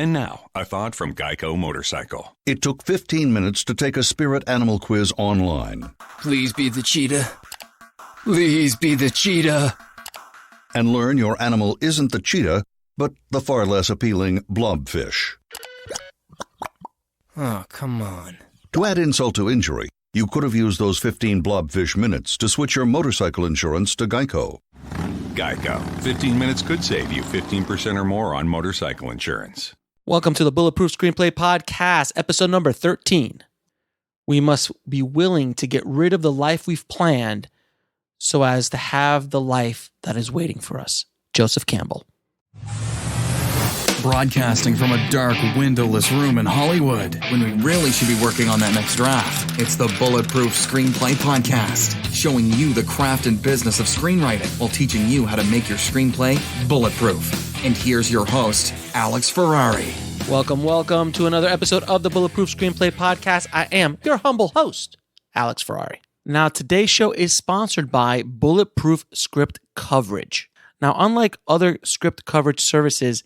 And now, a thought from Geico Motorcycle. It took 15 minutes to take a spirit animal quiz online. Please be the cheetah. Please be the cheetah. And learn your animal isn't the cheetah, but the far less appealing blobfish. Oh, come on. To add insult to injury, you could have used those 15 blobfish minutes to switch your motorcycle insurance to Geico. Geico. 15 minutes could save you 15% or more on motorcycle insurance. Welcome to the Bulletproof Screenplay Podcast, episode number 13. We must be willing to get rid of the life we've planned so as to have the life that is waiting for us. Joseph Campbell. Broadcasting from a dark, windowless room in Hollywood, when we really should be working on that next draft. It's the Bulletproof Screenplay Podcast, showing you the craft and business of screenwriting while teaching you how to make your screenplay bulletproof. And here's your host, Alex Ferrari. Welcome to another episode of the Bulletproof Screenplay Podcast. I am your humble host, Alex Ferrari. Now, today's show is sponsored by Bulletproof Script Coverage. Now, unlike other script coverage services,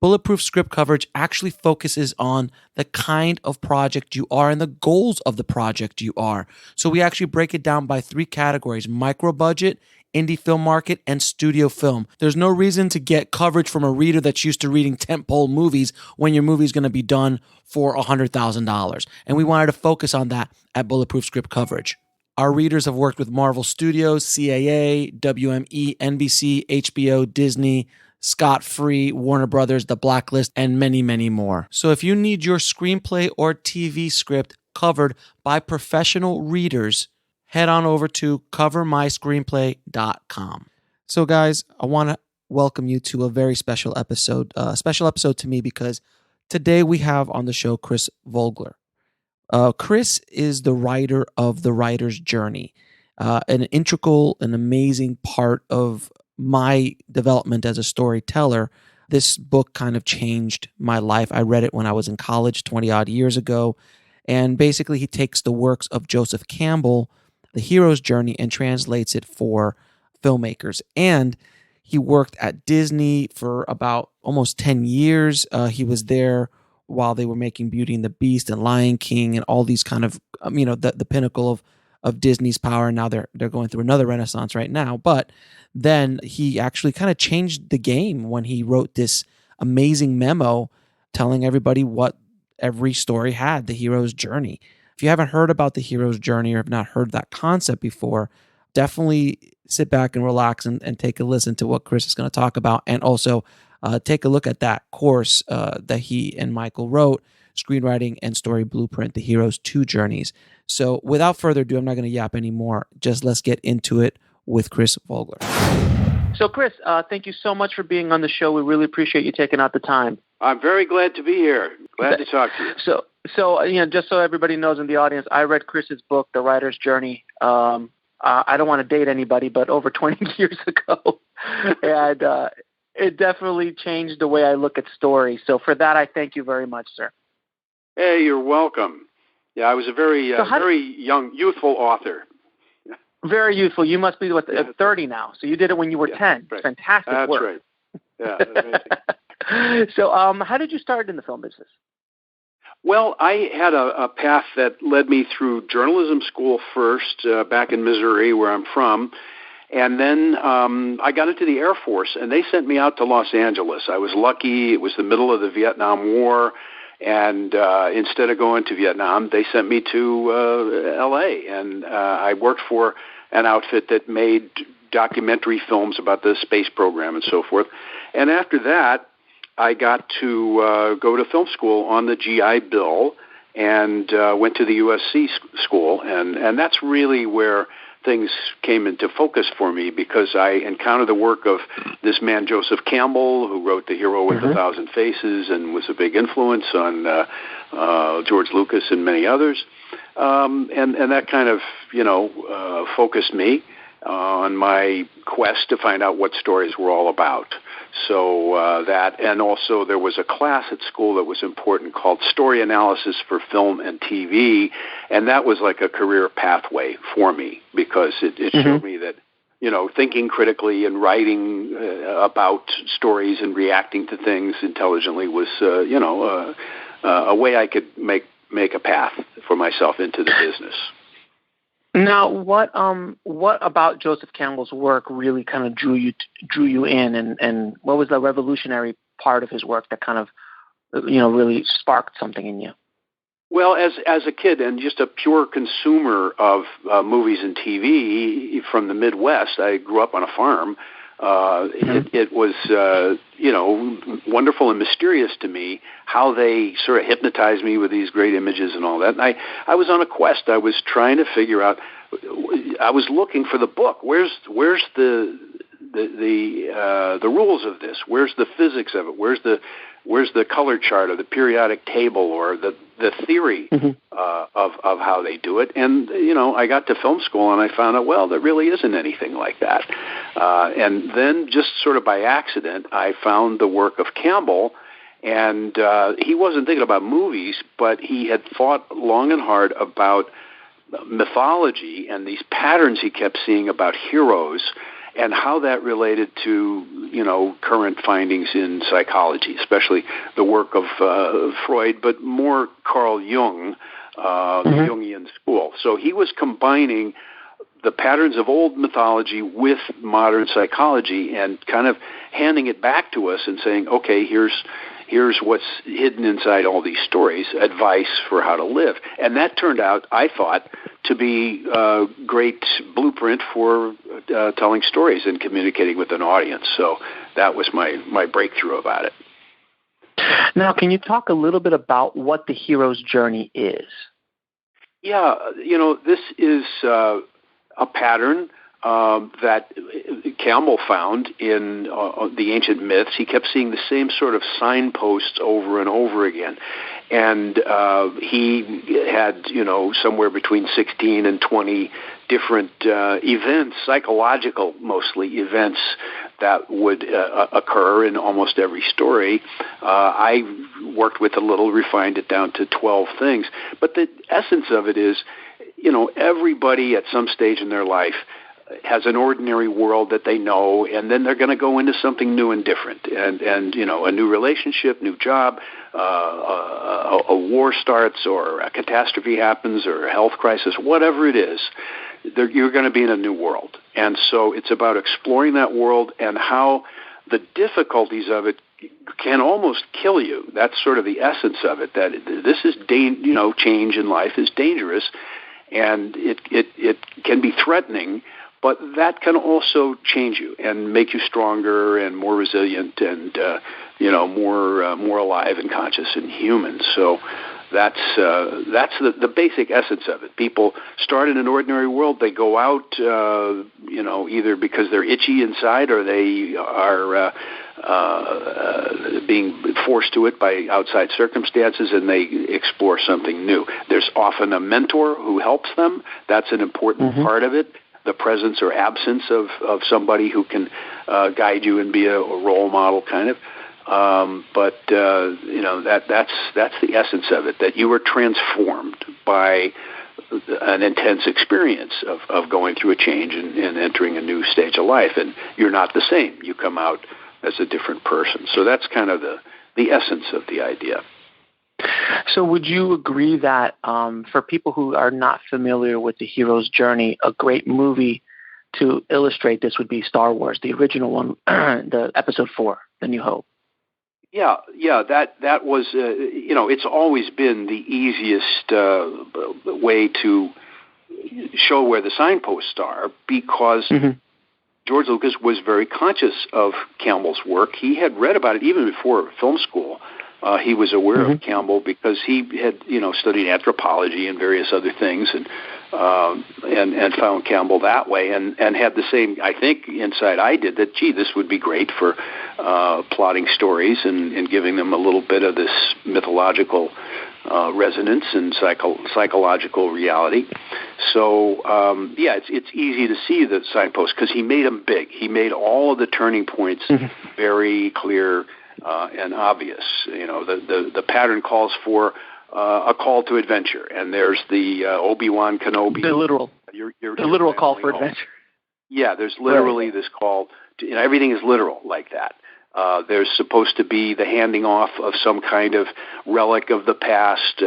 Bulletproof Script Coverage actually focuses on the kind of project you are and the goals of the project you are. So we actually break it down by three categories: micro budget, indie film market, and studio film. There's no reason to get coverage from a reader that's used to reading tentpole movies when your movie is going to be done for $100,000. And we wanted to focus on that at Bulletproof Script Coverage. Our readers have worked with Marvel Studios, CAA, WME, NBC, HBO, Disney, Scott Free, Warner Brothers, The Blacklist, and many, many more. So if you need your screenplay or TV script covered by professional readers, head on over to covermyscreenplay.com. So guys, I want to welcome you to a very special episode to me, because today we have on the show Chris Vogler. Chris is the writer of The Writer's Journey, an integral and amazing part of my development as a storyteller. This book kind of changed my life. I read it when I was in college 20 odd years ago. And basically he takes the works of Joseph Campbell, The Hero's Journey, and translates it for filmmakers. And he worked at Disney for about almost 10 years. He was there while they were making Beauty and the Beast and Lion King and all these kind of, the pinnacle of Disney's power. Now they're going through another renaissance right now. But then he actually kind of changed the game when he wrote this amazing memo telling everybody what every story had, the hero's journey. If you haven't heard about the hero's journey or have not heard that concept before, definitely sit back and relax and take a listen to what Chris is going to talk about. And also take a look at that course that he and Michael wrote, Screenwriting and Story Blueprint, The Hero's Two Journeys. So without further ado, I'm not going to yap anymore. Just let's get into it with Chris Vogler. So Chris, thank you so much for being on the show. We really appreciate you taking out the time. I'm very glad to be here. Glad to talk to you. So just so everybody knows in the audience, I read Chris's book, The Writer's Journey. I don't want to date anybody, but over 20 years ago. And it definitely changed the way I look at stories. So for that, I thank you very much, sir. Hey, you're welcome. Yeah, I was a very young, youthful author. Very youthful. You must be 30 now. So you did it when you were 10. Right. Fantastic work. That's right. Yeah, that's amazing. So how did you start in the film business? Well, I had a path that led me through journalism school first, back in Missouri, where I'm from. And then I got into the Air Force, and they sent me out to Los Angeles. I was lucky. It was the middle of the Vietnam War. And instead of going to Vietnam, they sent me to L.A., and I worked for an outfit that made documentary films about the space program and so forth. And after that, I got to go to film school on the GI Bill and went to the USC school. And that's really where things came into focus for me, because I encountered the work of this man, Joseph Campbell, who wrote The Hero with a Thousand Faces and was a big influence on George Lucas and many others. And that kind of, focused me on my quest to find out what stories were all about. So that, and also there was a class at school that was important called Story Analysis for Film and TV, and that was like a career pathway for me, because it showed me that thinking critically and writing about stories and reacting to things intelligently was, a way I could make a path for myself into the business. Now, what about Joseph Campbell's work really kind of drew you in, and what was the revolutionary part of his work that kind of, really sparked something in you? Well, as a kid and just a pure consumer of movies and TV from the Midwest, I grew up on a farm. It was, wonderful and mysterious to me how they sort of hypnotized me with these great images and all that. And I was on a quest. I was trying to figure out. I was looking for the book. Where's the rules of this? Where's the physics of it? Where's the color chart or the periodic table or the theory of how they do it? And, I got to film school and I found out, well, there really isn't anything like that. And then just sort of by accident, I found the work of Campbell, and he wasn't thinking about movies, but he had thought long and hard about mythology and these patterns he kept seeing about heroes and how that related to, current findings in psychology, especially the work of Freud, but more Carl Jung, the Jungian school. So he was combining the patterns of old mythology with modern psychology and kind of handing it back to us and saying, okay, here's what's hidden inside all these stories, advice for how to live. And that turned out, I thought, to be a great blueprint for telling stories and communicating with an audience. So that was my breakthrough about it. Now, can you talk a little bit about what the hero's journey is? Yeah, this is a pattern that Campbell found in the ancient myths. He kept seeing the same sort of signposts over and over again. And he had, somewhere between 16 and 20 different events, psychological mostly events, that would occur in almost every story. I worked with a little, refined it down to 12 things. But the essence of it is, everybody at some stage in their life has an ordinary world that they know, and then they're going to go into something new and different, and a new relationship, new job, a war starts, or a catastrophe happens, or a health crisis, whatever it is, you're going to be in a new world. And so it's about exploring that world and how the difficulties of it can almost kill you. That's sort of the essence of it, that this is, change in life is dangerous, and it can be threatening, but that can also change you and make you stronger and more resilient and more alive and conscious and human. So that's the basic essence of it. People start in an ordinary world. They go out, either because they're itchy inside or they are being forced to it by outside circumstances, and they explore something new. There's often a mentor who helps them. That's an important part of it. The presence or absence of somebody who can guide you and be a role model, kind of. That's the essence of it, that you are transformed by an intense experience of going through a change and entering a new stage of life, and you're not the same. You come out as a different person. So that's kind of the essence of the idea. So would you agree that for people who are not familiar with the hero's journey, a great movie to illustrate this would be Star Wars, the original one, the Episode 4, The New Hope? Yeah, that was, it's always been the easiest way to show where the signposts are, because George Lucas was very conscious of Campbell's work. He had read about it even before film school. He was aware of Campbell because he had, studied anthropology and various other things, and found Campbell that way, and had the same, I think, insight I did, that, this would be great for plotting stories and giving them a little bit of this mythological resonance and psychological reality. So, it's easy to see the signposts because he made them big. He made all of the turning points very clear and obvious. The pattern calls for a call to adventure, and there's the Obi-Wan Kenobi. The literal call for adventure. Yeah, there's literally this call to, everything is literal like that. There's supposed to be the handing off of some kind of relic of the past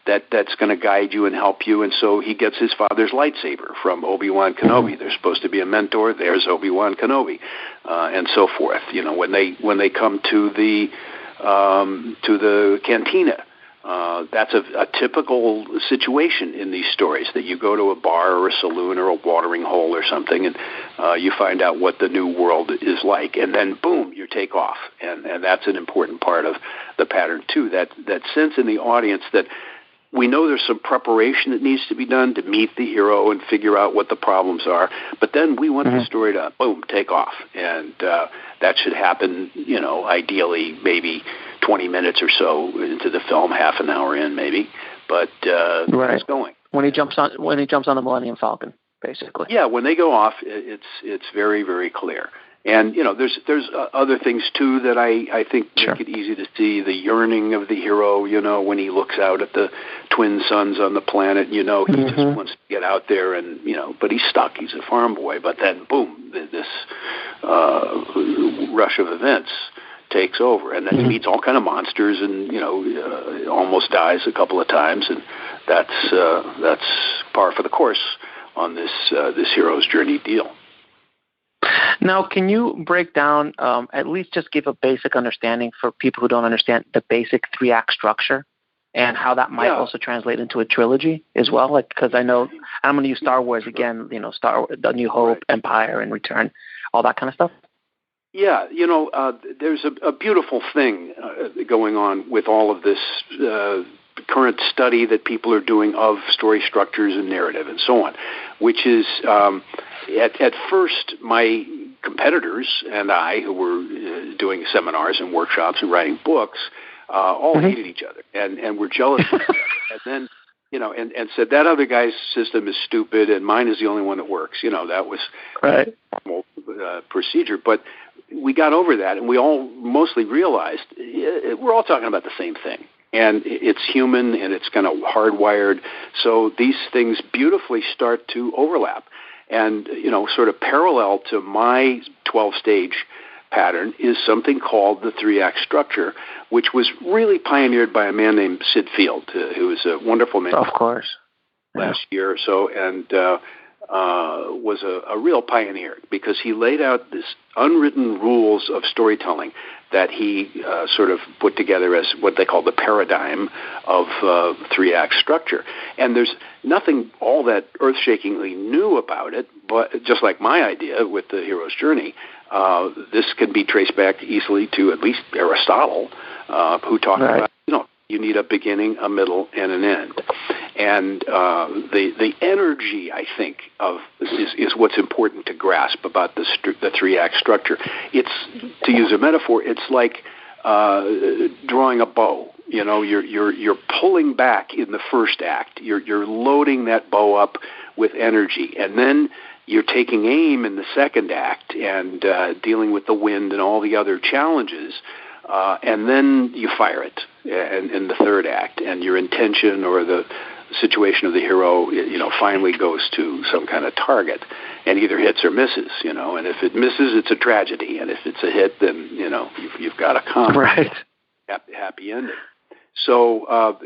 that's going to guide you and help you. And so he gets his father's lightsaber from Obi-Wan Kenobi. There's supposed to be a mentor. There's Obi-Wan Kenobi, and so forth. When they come to the cantina. That's a typical situation in these stories, that you go to a bar or a saloon or a watering hole or something, and you find out what the new world is like, and then boom, you take off. And that's an important part of the pattern too, that sense in the audience that we know there's some preparation that needs to be done to meet the hero and figure out what the problems are, but then we want the story to, boom, take off. And that should happen, ideally maybe 20 minutes or so into the film, half an hour in maybe, but it's going. When he jumps on the Millennium Falcon, basically. Yeah, when they go off, it's very, very clear. And there's other things too that I think make it easy to see. The yearning of the hero, when he looks out at the twin suns on the planet, he just wants to get out there, and but he's stuck. He's a farm boy. But then, boom, this rush of events takes over, and then he meets all kind of monsters, and almost dies a couple of times, and that's par for the course on this hero's journey deal. Now, can you break down, at least just give a basic understanding for people who don't understand the basic 3-act structure, and how that might also translate into a trilogy as well? Like, because I know I'm going to use Star Wars again, The New Hope, Empire, and Return, all that kind of stuff. Yeah, there's a beautiful thing going on with all of this current study that people are doing of story structures and narrative and so on, which is at first my competitors and I, who were doing seminars and workshops and writing books, all hated each other and were jealous of each other. And then, and said that other guy's system is stupid and mine is the only one that works. That was normal procedure. But we got over that, and we all mostly realized we're all talking about the same thing. And it's human, and it's kind of hardwired. So these things beautifully start to overlap. And, sort of parallel to my 12-stage pattern is something called the 3-act structure, which was really pioneered by a man named Sid Field, who was a wonderful man. Of course. Last year or so, and was a real pioneer, because he laid out this unwritten rules of storytelling that he sort of put together as what they call the paradigm of 3-act structure. And there's nothing all that earth-shakingly new about it, but just like my idea with the hero's journey, this can be traced back easily to at least Aristotle, who talked about, you need a beginning, a middle, and an end. And the energy, I think, is what's important to grasp about the 3-act structure. It's, to use a metaphor, it's like drawing a bow. You're pulling back in the first act. You're loading that bow up with energy, and then you're taking aim in the second act and dealing with the wind and all the other challenges. And then you fire it in the third act, and your intention or the situation of the hero, finally goes to some kind of target, and either hits or misses, and if it misses, it's a tragedy, and if it's a hit, then, you've got a comedy, happy ending. So,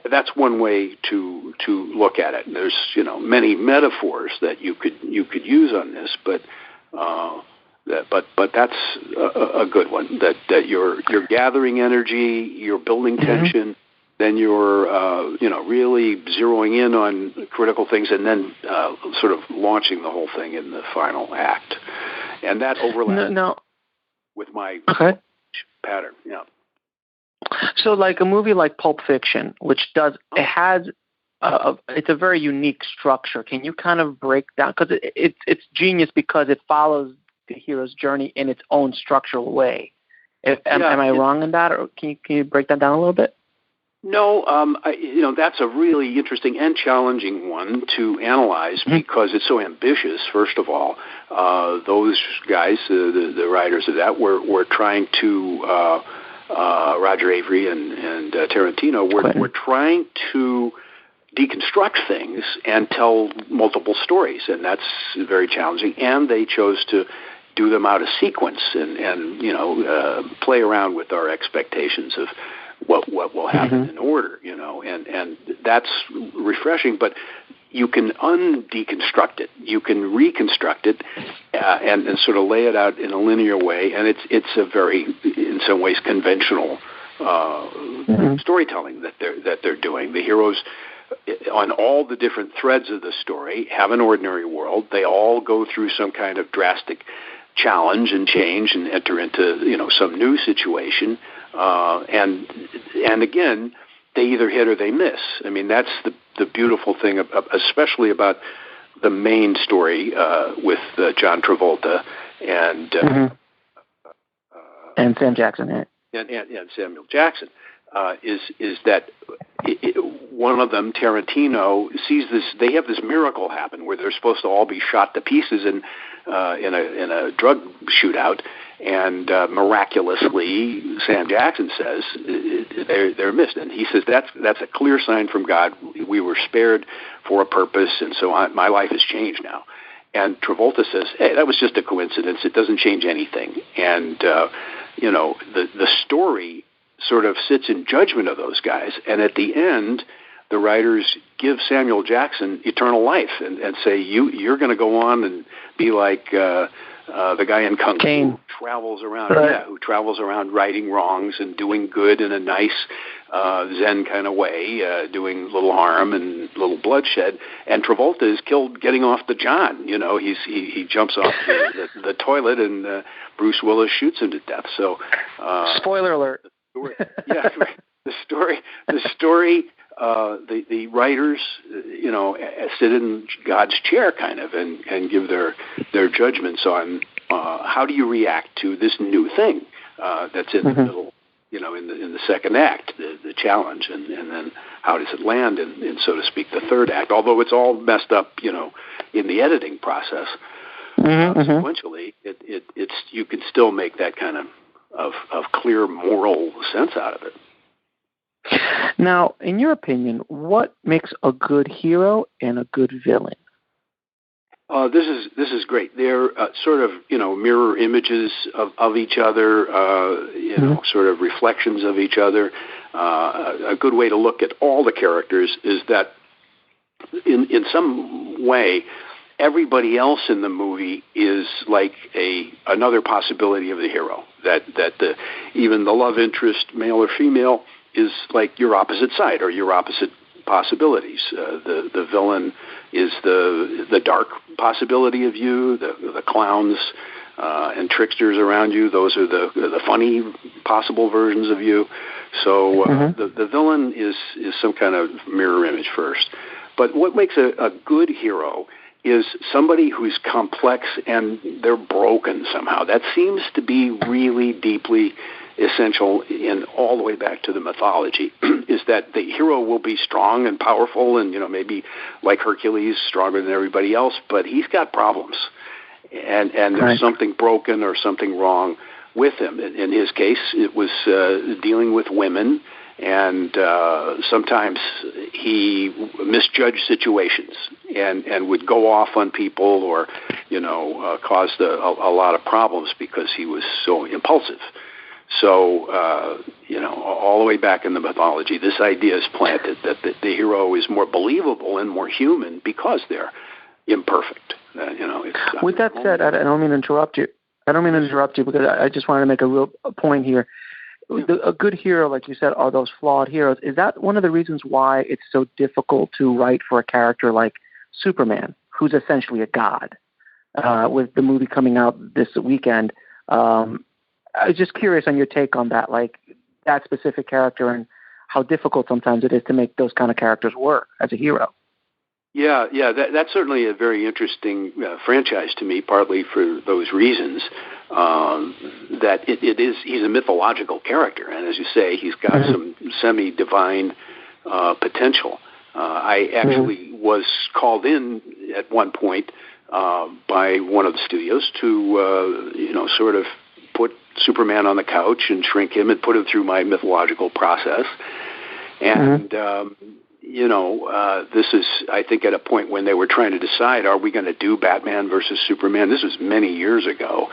that's one way to look at it. And there's, many metaphors that you could use on this, but that's a good one. That you're gathering energy, you're building tension, then you're really zeroing in on critical things, and then sort of launching the whole thing in the final act. And that overlaps with my pattern. Yeah. So, like a movie like Pulp Fiction, which it's a very unique structure. Can you kind of break down, because it's genius because it follows the hero's journey in its own structural way. Am I wrong in that, or can you break that down a little bit? No, that's a really interesting and challenging one to analyze because it's so ambitious. First of all, those guys, the writers of that, were trying to Roger Avary and Tarantino were trying to deconstruct things and tell multiple stories, and that's very challenging. And they chose to do them out of sequence and play around with our expectations of what will happen in order, and that's refreshing. But you can undeconstruct it, you can reconstruct it, and sort of lay it out in a linear way. And it's a very, in some ways, conventional storytelling that they're doing. The heroes, on all the different threads of the story, have an ordinary world. They all go through some kind of drastic challenge and change and enter into some new situation. And again, they either hit or they miss. I mean, that's the beautiful thing, especially about the main story with John Travolta and Sam Jackson, right? And Samuel Jackson, is that one of them, Tarantino, sees this. They have this miracle happen where they're supposed to all be shot to pieces in a drug shootout, and miraculously, Sam Jackson says they're missed, and he says that's a clear sign from God. We were spared for a purpose, and so my life has changed now. And Travolta says, "Hey, that was just a coincidence. It doesn't change anything." And the story sort of sits in judgment of those guys, and at the end, the writers give Samuel Jackson eternal life and say, you're going to go on and be like the guy in Kung Fu who travels around righting wrongs and doing good in a nice Zen kind of way, doing little harm and little bloodshed. And Travolta is killed getting off the John. He jumps off the toilet, and Bruce Willis shoots him to death. So, spoiler alert. Yeah, the story. The writers, sit in God's chair, kind of, and give their judgments on how do you react to this new thing that's in the middle, in the second act, the challenge, and then how does it land in, so to speak, the third act. Although it's all messed up, in the editing process, sequentially, it's you can still make that kind of clear moral sense out of it. Now, in your opinion, what makes a good hero and a good villain? This is great. They're sort of mirror images of each other, sort of reflections of each other. A good way to look at all the characters is that in some way, everybody else in the movie is like another possibility of the hero. That even the love interest, male or female, is like your opposite side or your opposite possibilities. The villain is the dark possibility of you. The clowns and tricksters around you, those are the funny possible versions of you. So the villain is some kind of mirror image first. But what makes a good hero is somebody who's complex and they're broken somehow. That seems to be really deeply essential in all the way back to the mythology, is that the hero will be strong and powerful and, maybe like Hercules, stronger than everybody else, but he's got problems. And there's something broken or something wrong with him. In his case, it was dealing with women, and sometimes he misjudged situations and would go off on people or, caused a lot of problems because he was so impulsive. So, all the way back in the mythology, this idea is planted that the hero is more believable and more human because they're imperfect. With that said, I don't mean to interrupt you. Because I just wanted to make a real point here. A good hero, like you said, are those flawed heroes. Is that one of the reasons why it's so difficult to write for a character like Superman, who's essentially a god? With the movie coming out this weekend, I was just curious on your take on that, like that specific character and how difficult sometimes it is to make those kind of characters work as a hero. Yeah, that's certainly a very interesting franchise to me, partly for those reasons, that he's a mythological character, and as you say, he's got some semi-divine potential. I actually was called in at one point by one of the studios to, sort of put Superman on the couch and shrink him and put him through my mythological process. And, this is, I think, at a point when they were trying to decide, are we going to do Batman versus Superman? This was many years ago.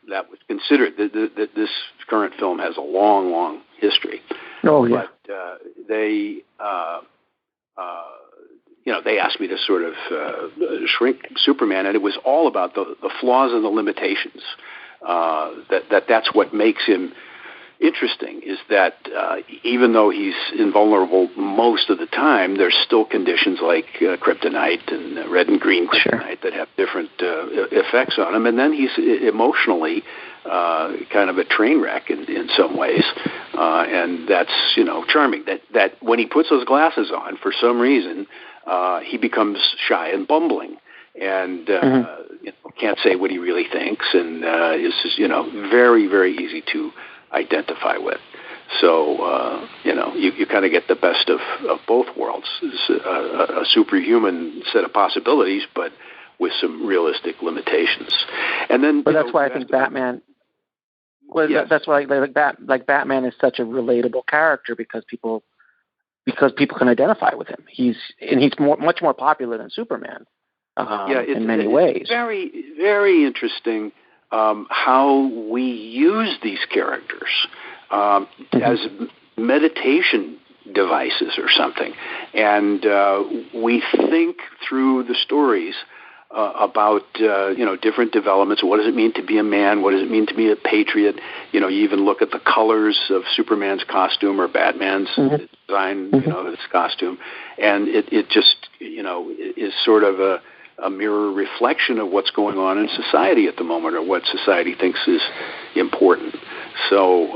That was considered. This current film has a long, long history. Oh, yeah. But they asked me to sort of shrink Superman, and it was all about the flaws and the limitations. That's what makes him interesting, is that even though he's invulnerable most of the time, there's still conditions like kryptonite and red and green kryptonite that have different effects on him. And then he's emotionally kind of a train wreck in some ways. And that's, charming. That when he puts those glasses on, for some reason, he becomes shy and bumbling. And can't say what he really thinks, and is just, very, very easy to identify with. So, you kind of get the best of both worlds. It's a superhuman set of possibilities, but with some realistic limitations. And then, but that's why I think Batman. Well, yes. That's why Batman is such a relatable character, because people can identify with him. He's much more popular than Superman. In many ways. It's very, very interesting how we use these characters as meditation devices or something. And we think through the stories about, different developments. What does it mean to be a man? What does it mean to be a patriot? You even look at the colors of Superman's costume or Batman's design, his costume. And it just, is sort of a mirror reflection of what's going on in society at the moment, or what society thinks is important. So,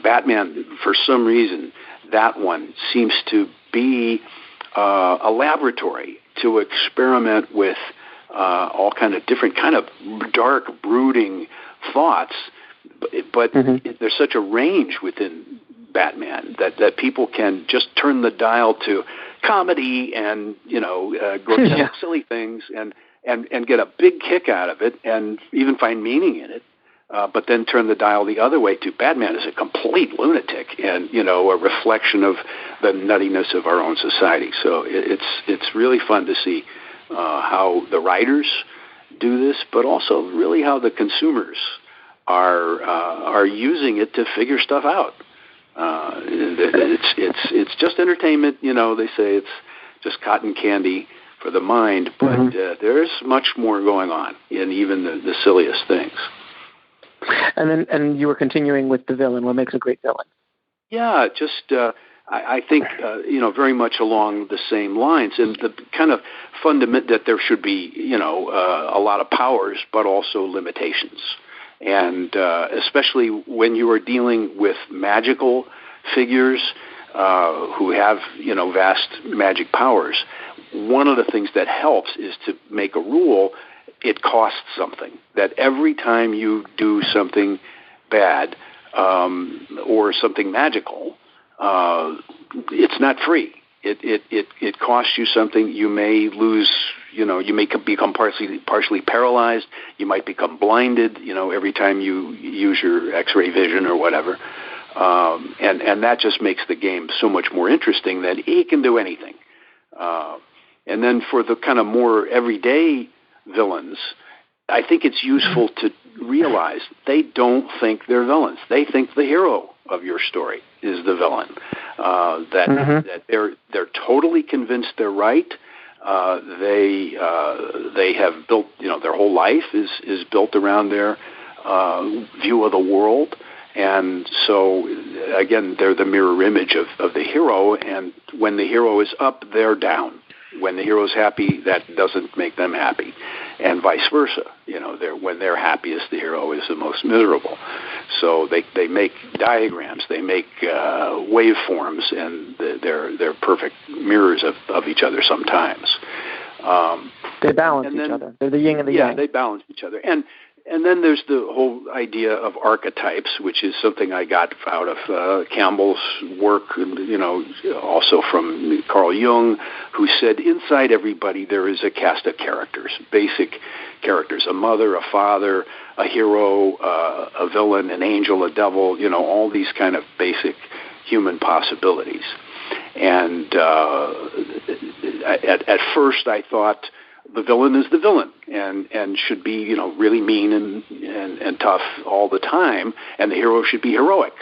Batman, for some reason, that one seems to be a laboratory to experiment with all kind of different kind of dark, brooding thoughts. But there's such a range within Batman that people can just turn the dial to comedy and grotesque, silly things, and get a big kick out of it, and even find meaning in it. But then turn the dial the other way to Batman is a complete lunatic, and a reflection of the nuttiness of our own society. So it's really fun to see how the writers do this, but also really how the consumers are using it to figure stuff out. It's just entertainment, they say it's just cotton candy for the mind, but there's much more going on in even the silliest things. And you were continuing with the villain. What makes a great villain? Yeah, just I think very much along the same lines, and the kind of fundament that there should be a lot of powers, but also limitations. And especially when you are dealing with magical figures who have, vast magic powers, one of the things that helps is to make a rule. It costs something. That every time you do something bad or something magical, it's not free. It costs you something. You may lose. You may become partially paralyzed. You might become blinded. Every time you use your X-ray vision or whatever, and that just makes the game so much more interesting. That he can do anything. And then for the kind of more everyday villains, I think it's useful to realize they don't think they're villains. They think the hero of your story is the villain. That they're totally convinced they're right. They have built, their whole life is built around their view of the world. And so, again, they're the mirror image of the hero. And when the hero is up, they're down. When the hero's happy, that doesn't make them happy, and vice versa. When they're happiest, the hero is the most miserable. So they make diagrams, they make waveforms, and they're perfect mirrors of each other sometimes. They balance each other. They're the yin and the yang. Yeah, they balance each other. And then there's the whole idea of archetypes, which is something I got out of Campbell's work, also from Carl Jung, who said inside everybody there is a cast of characters, basic characters, a mother, a father, a hero, a villain, an angel, a devil, all these kind of basic human possibilities. And at first I thought the villain is the villain and should be, really mean and tough all the time, and the hero should be heroic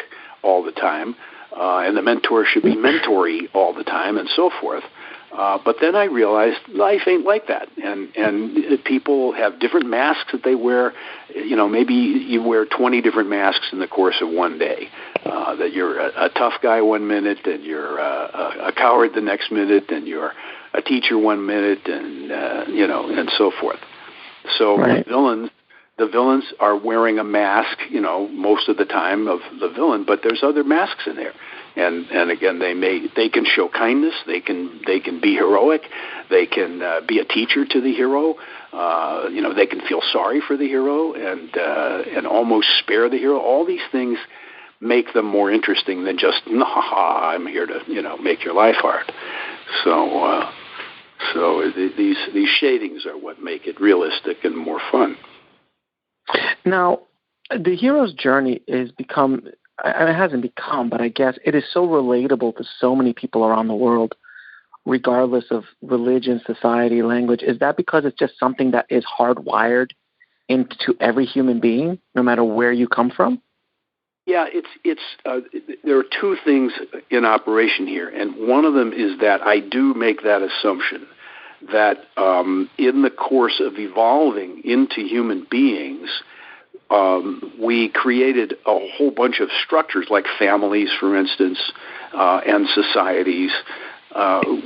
all the time, and the mentor should be mentory all the time, and so forth. But then I realized life ain't like that, and people have different masks that they wear. Maybe you wear 20 different masks in the course of one day. That you're a tough guy one minute, and you're a coward the next minute, and you're a teacher one minute, and and so forth. So right. The villains are wearing a mask, most of the time of the villain, but there's other masks in there. And again, they can show kindness, they can be heroic, they can be a teacher to the hero, they can feel sorry for the hero and almost spare the hero. All these things make them more interesting than just I'm here to make your life hard. So these shadings are what make it realistic and more fun. Now, the hero's journey is become. It hasn't become, but I guess it is so relatable to so many people around the world, regardless of religion, society, language. Is that because it's just something that is hardwired into every human being, no matter where you come from? Yeah, there are two things in operation here, and one of them is that I do make that assumption that in the course of evolving into human beings, we created a whole bunch of structures, like families, for instance, and societies.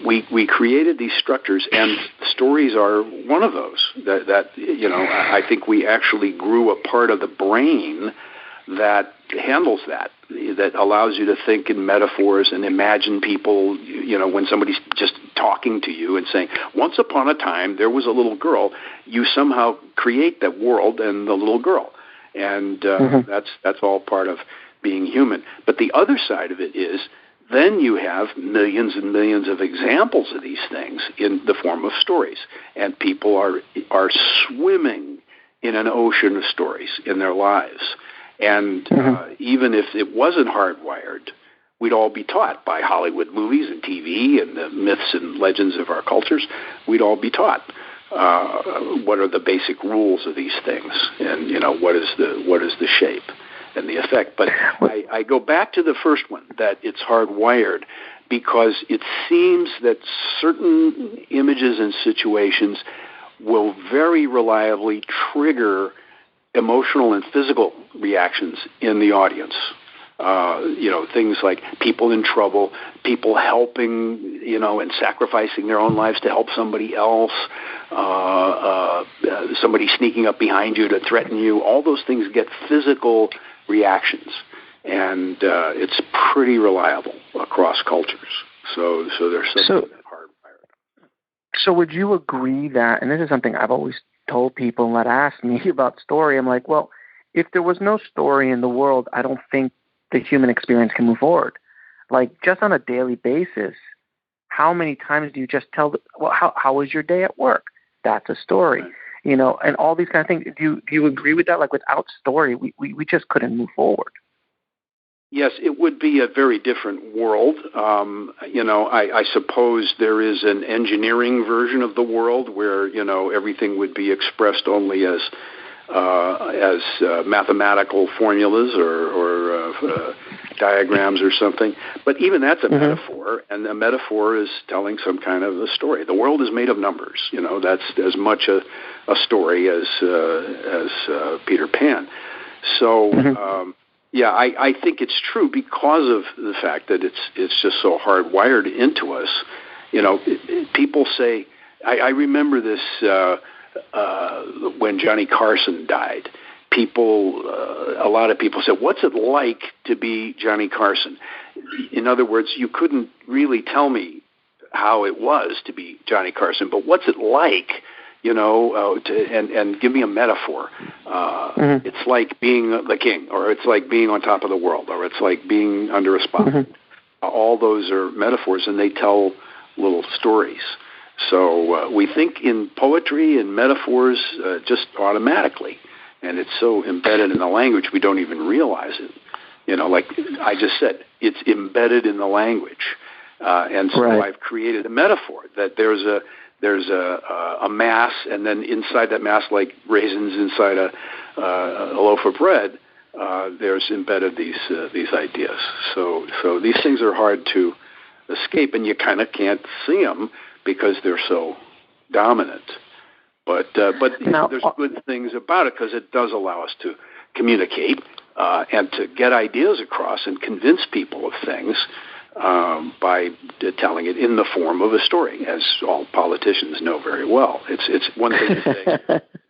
We created these structures, and stories are one of those. I think we actually grew a part of the brain that handles that allows you to think in metaphors and imagine people, when somebody's just talking to you and saying, once upon a time there was a little girl, you somehow create that world and the little girl. And that's all part of being human. But the other side of it is then you have millions and millions of examples of these things in the form of stories. And people are swimming in an ocean of stories in their lives. And even if it wasn't hardwired, we'd all be taught by Hollywood movies and TV and the myths and legends of our cultures. We'd all be taught what are the basic rules of these things, and what is the shape and the effect. But I go back to the first one, that it's hardwired, because it seems that certain images and situations will very reliably trigger emotional and physical reactions in the audience. Things like people in trouble, people helping, and sacrificing their own lives to help somebody else, somebody sneaking up behind you to threaten you. All those things get physical reactions, and it's pretty reliable across cultures. So there's something that hardwired. So would you agree that, and this is something I've always told people that ask me about story, I'm like, well, if there was no story in the world, I don't think the human experience can move forward. Like, just on a daily basis, how many times do you just tell, how was your day at work? That's a story, and all these kind of things. Do you agree with that? Like, without story, we just couldn't move forward. Yes, it would be a very different world. I suppose there is an engineering version of the world where, everything would be expressed only as mathematical formulas or diagrams or something. But even that's a metaphor, and a metaphor is telling some kind of a story. The world is made of numbers. That's as much a story as Peter Pan. So, I think it's true because of the fact that it's just so hardwired into us. People say, I remember this when Johnny Carson died. A lot of people said, what's it like to be Johnny Carson? In other words, you couldn't really tell me how it was to be Johnny Carson, but what's it like, and give me a metaphor. It's like being the king, or it's like being on top of the world, or it's like being under a spotlight. All those are metaphors, and they tell little stories. So we think in poetry and metaphors just automatically, and it's so embedded in the language we don't even realize it. Like I just said, it's embedded in the language. and so I've created a metaphor that there's a mass, and then inside that mass, like raisins inside a loaf of bread, there's embedded these ideas. So these things are hard to escape, and you kind of can't see them because they're so dominant. But now, there's good things about it because it does allow us to communicate and to get ideas across and convince people of things by telling it in the form of a story, as all politicians know very well. It's one thing to say,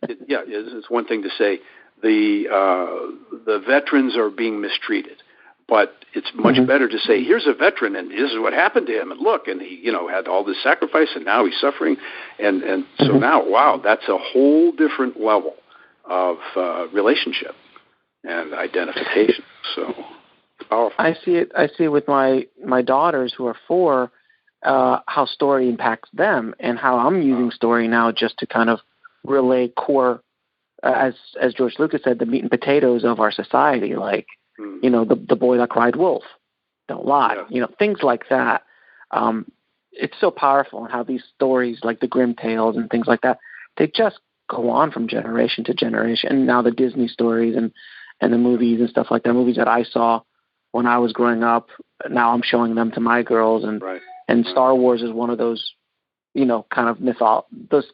it's one thing to say the veterans are being mistreated. But it's much better to say, here's a veteran, and this is what happened to him, and look, and he, had all this sacrifice, and now he's suffering, and so now, wow, that's a whole different level of relationship and identification. So it's powerful. I see it with my daughters who are 4, how story impacts them, and how I'm using story now just to kind of relay core, as George Lucas said, the meat and potatoes of our society, like. The boy that cried wolf, don't lie, things like that. It's so powerful, and how these stories like the Grimm tales and things like that, they just go on from generation to generation. And now the Disney stories and the movies and stuff like that, movies that I saw when I was growing up, now I'm showing them to my girls. And Star Wars is one of those, kind of the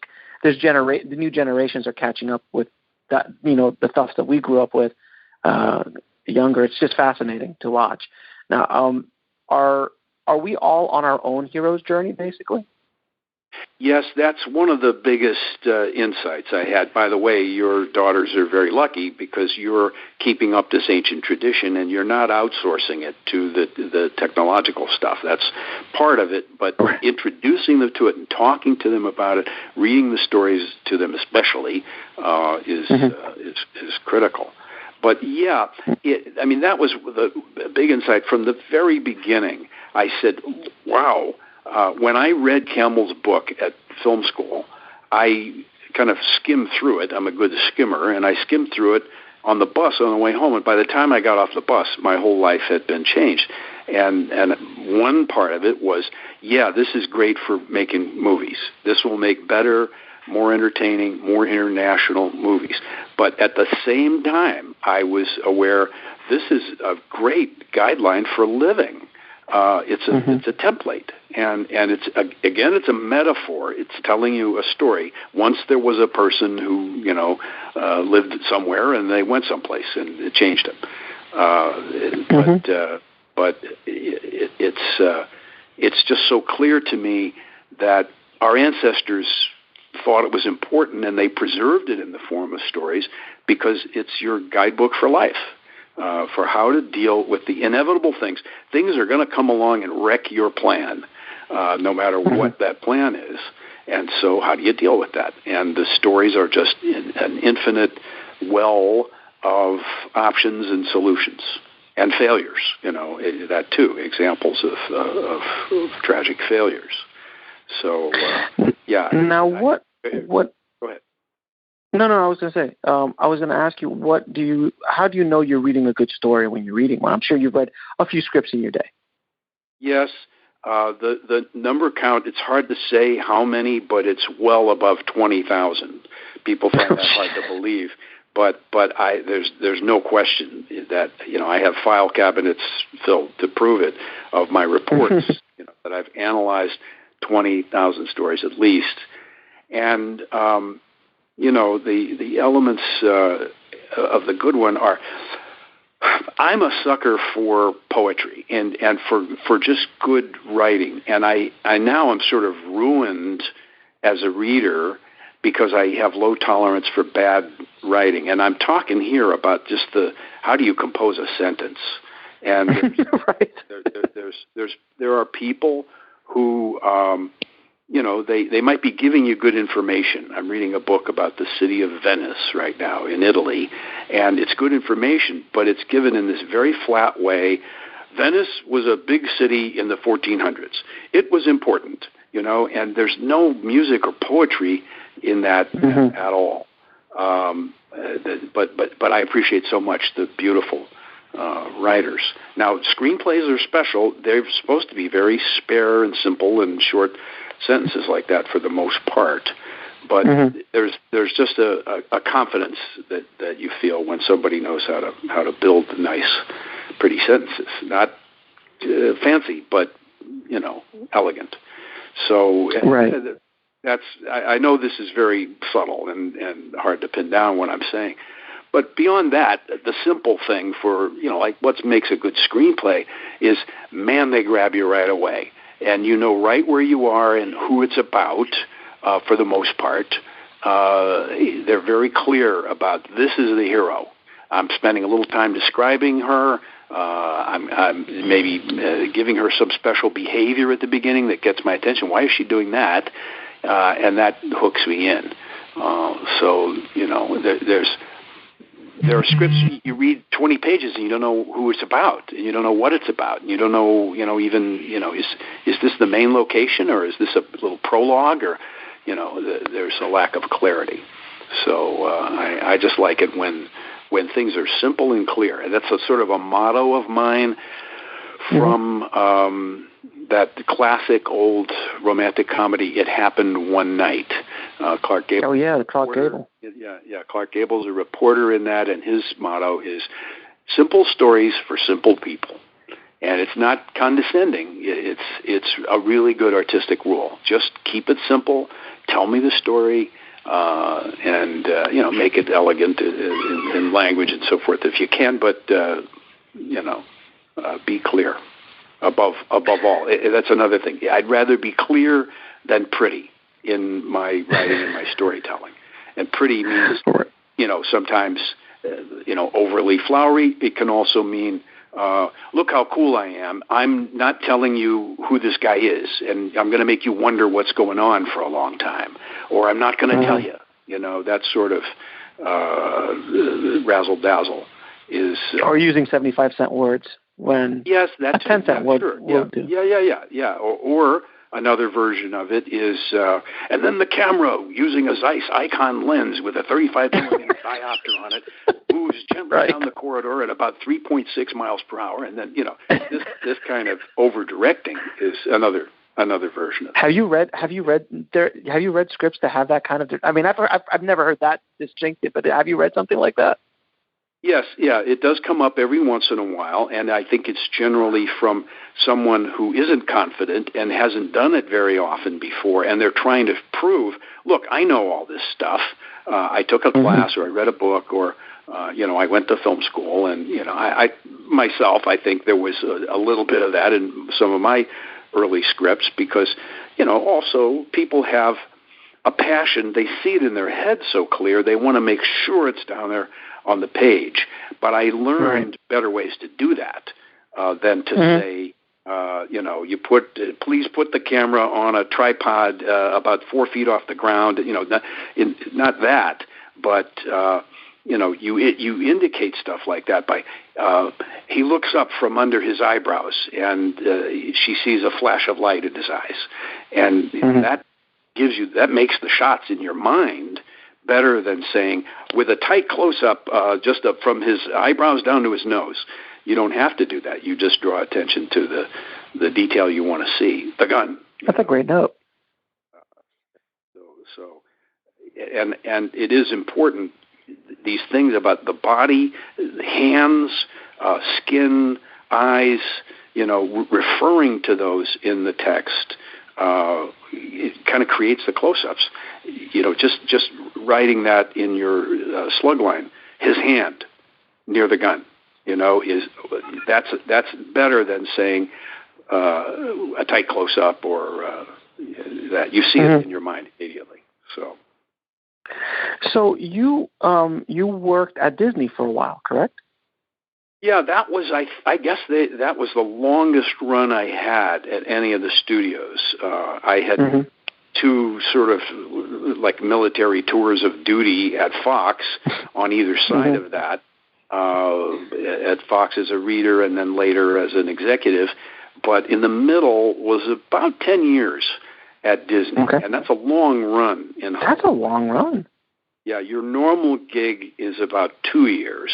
new generations are catching up with that, the stuff that we grew up with. Younger, it's just fascinating to watch. Now, are we all on our own hero's journey, basically? Yes, that's one of the biggest insights I had. By the way, your daughters are very lucky because you're keeping up this ancient tradition and you're not outsourcing it to the technological stuff. That's part of it, but introducing them to it and talking to them about it, reading the stories to them especially, is critical. But that was the big insight from the very beginning. I said, wow, when I read Campbell's book at film school, I kind of skimmed through it. I'm a good skimmer, and I skimmed through it on the bus on the way home. And by the time I got off the bus, my whole life had been changed. And one part of it was, this is great for making movies. This will make better, more entertaining, more international movies. But at the same time, I was aware this is a great guideline for living. It's a template, and it's a metaphor. It's telling you a story. Once there was a person who lived somewhere, and they went someplace, and it changed them. But it's just so clear to me that our ancestors thought it was important, and they preserved it in the form of stories because it's your guidebook for life, for how to deal with the inevitable things. Things are going to come along and wreck your plan, no matter what that plan is. And so how do you deal with that? And the stories are just an infinite well of options and solutions and failures, that too, examples of tragic failures. So, Now, what? Go ahead. No, I was going to say. I was going to ask you, how do you know you're reading a good story when you're reading one? I'm sure you've read a few scripts in your day. Yes, the number count. It's hard to say how many, but it's well above 20,000. People find that hard to believe, but there's no question that I have file cabinets filled to prove it of my reports. That I've analyzed 20,000 stories at least. And, the elements of the good one are, I'm a sucker for poetry and for just good writing. And I now am sort of ruined as a reader because I have low tolerance for bad writing. And I'm talking here about just how do you compose a sentence? And there are people who, they might be giving you good information. I'm reading a book about the city of Venice right now in Italy, and it's good information, but it's given in this very flat way. Venice was a big city in the 1400s. It was important, and there's no music or poetry in that at all. But I appreciate so much the beautiful writers. Now, screenplays are special. They're supposed to be very spare and simple and short sentences like that for the most part. But there's just a confidence that you feel when somebody knows how to build nice, pretty sentences. Not fancy, but elegant. So I know this is very subtle and hard to pin down what I'm saying. But beyond that, the simple thing for, like what makes a good screenplay is, man, they grab you right away. And you know right where you are and who it's about, for the most part. They're very clear about, this is the hero. I'm spending a little time describing her. I'm maybe giving her some special behavior at the beginning that gets my attention. Why is she doing that? And that hooks me in. There are scripts you read 20 pages and you don't know who it's about, and you don't know what it's about, and you don't know, is this the main location, or is this a little prologue, or, there's a lack of clarity. So I just like it when things are simple and clear, and that's a sort of a motto of mine from that classic old romantic comedy, It Happened One Night. Clark Gable. Oh, yeah, Clark Gable. Yeah, Clark Gable's a reporter in that, and his motto is simple stories for simple people. And it's not condescending. It's a really good artistic rule. Just keep it simple, tell me the story, and make it elegant in language and so forth if you can, but, be clear. Above all, that's another thing. I'd rather be clear than pretty in my writing and my storytelling. And pretty means, sometimes, overly flowery. It can also mean, look how cool I am. I'm not telling you who this guy is, and I'm going to make you wonder what's going on for a long time. Or I'm not going to tell you. That sort of razzle-dazzle is... or using 75-cent words. When yes, that's a 10-cent word will do. Yeah. Or another version of it is, and then the camera using a Zeiss Icon lens with a 35mm diopter on it moves gently down the corridor at about 3.6 miles per hour, and then this kind of over directing is another version of it. Have you read scripts that have that kind of? I mean, I've never heard that distinctive, but have you read something like that? Yes, it does come up every once in a while, and I think it's generally from someone who isn't confident and hasn't done it very often before, and they're trying to prove, look, I know all this stuff. I took a class, or I read a book, or I went to film school, and I myself, I think there was a little bit of that in some of my early scripts, because also people have a passion. They see it in their head so clear, they want to make sure it's down there on the page. But I learned better ways to do that than to say, please put the camera on a tripod about 4 feet off the ground. Not that, but you indicate stuff like that by he looks up from under his eyebrows, and she sees a flash of light in his eyes, and that makes the shots in your mind better than saying, with a tight close-up, just up from his eyebrows down to his nose. You don't have to do that. You just draw attention to the detail you want to see. The gun. That's a great note. And it is important, these things about the body, hands, skin, eyes, referring to those in the text, it kind of creates the close-ups. Just writing that in your slug line, his hand near the gun, that's better than saying a tight close-up or that. You see it in your mind immediately. So you worked at Disney for a while, correct? Yeah, that was I guess that was the longest run I had at any of the studios. I had two sort of like military tours of duty at Fox on either side of that. At Fox as a reader and then later as an executive. But in the middle was about 10 years at Disney. Okay. And that's a long run in Hollywood. That's a long run. Yeah, your normal gig is about 2 years,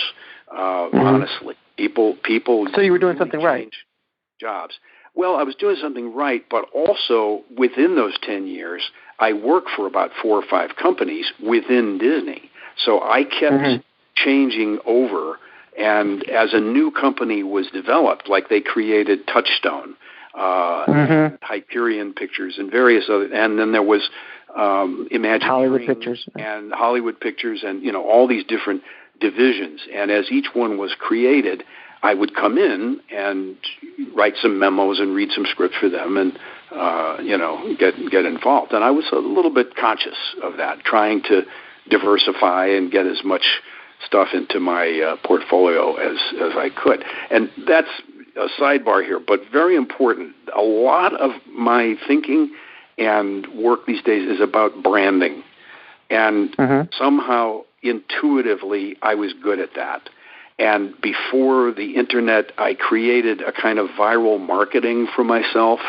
honestly. People. So you were doing really something right. change jobs. Well, I was doing something right, but also within those 10 years, I worked for about 4 or 5 companies within Disney. So I kept changing over, and as a new company was developed, like they created Touchstone, Hyperion Pictures, and various other, and then there was Imagineering Hollywood Pictures, and Hollywood Pictures, and all these different divisions. And as each one was created, I would come in and write some memos and read some scripts for them, and get involved. And I was a little bit conscious of that, trying to diversify and get as much stuff into my portfolio as I could. And that's a sidebar here, but very important. A lot of my thinking and work these days is about branding, and somehow intuitively I was good at that. And before the internet, I created a kind of viral marketing for myself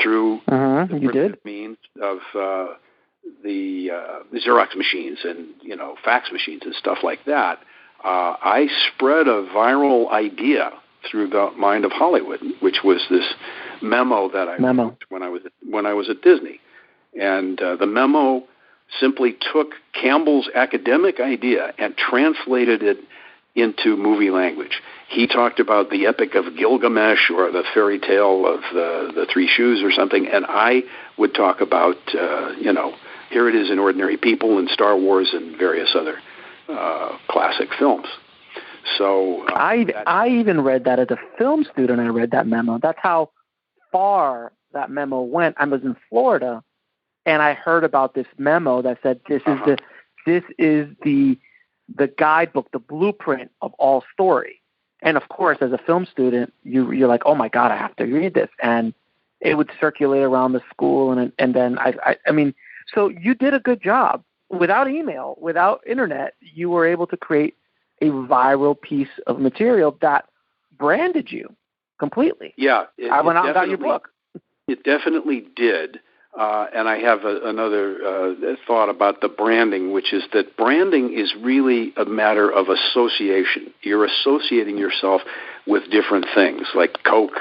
through the means of the Xerox machines and fax machines and stuff like that. I spread a viral idea through the mind of Hollywood, which was this memo that I wrote when I was at Disney, and the memo simply took Campbell's academic idea and translated it into movie language. He talked about the Epic of Gilgamesh or the fairy tale of the Three Shoes or something, and I would talk about, here it is in Ordinary People and Star Wars and various other classic films. So I even read that as a film student. I read that memo. That's how far that memo went. I was in Florida, and I heard about this memo that said this is the guidebook, the blueprint of all story. And of course, as a film student, you're like, oh my God, I have to read this. And it would circulate around the school. And then I mean, so you did a good job. Without email, without internet, you were able to create a viral piece of material that branded you completely. Yeah. I went out and got your book. It definitely did. And I have another thought about the branding, which is that branding is really a matter of association. You're associating yourself with different things. Like Coke,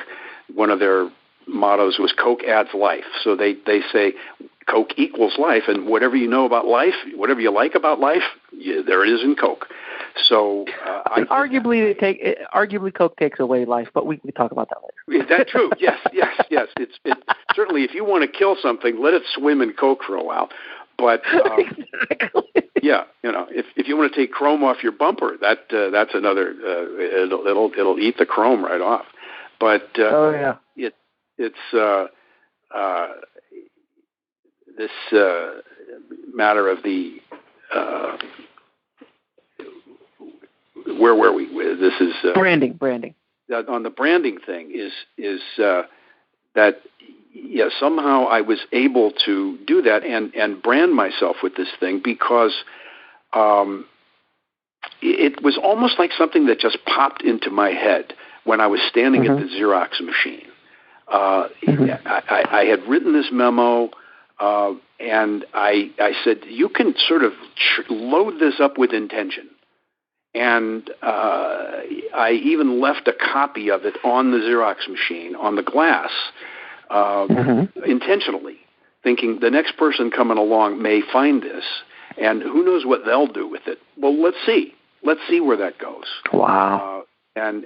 one of their mottos was Coke adds life. So they say Coke equals life, and whatever you know about life, whatever you like about life, there it is in Coke. So arguably Coke takes away life, but we talk about that later. Is that true? Yes. It's certainly, if you want to kill something, let it swim in Coke for a while. But yeah, if you want to take chrome off your bumper, that's another. It'll eat the chrome right off. But it's this matter of the. Where were we? This is branding. On the branding thing is that somehow I was able to do that and brand myself with this thing because it was almost like something that just popped into my head when I was standing at the Xerox machine. I had written this memo. And I said, you can sort of load this up with intention. And I even left a copy of it on the Xerox machine, on the glass, intentionally, thinking the next person coming along may find this, and who knows what they'll do with it. Well, let's see. Let's see where that goes. Wow. And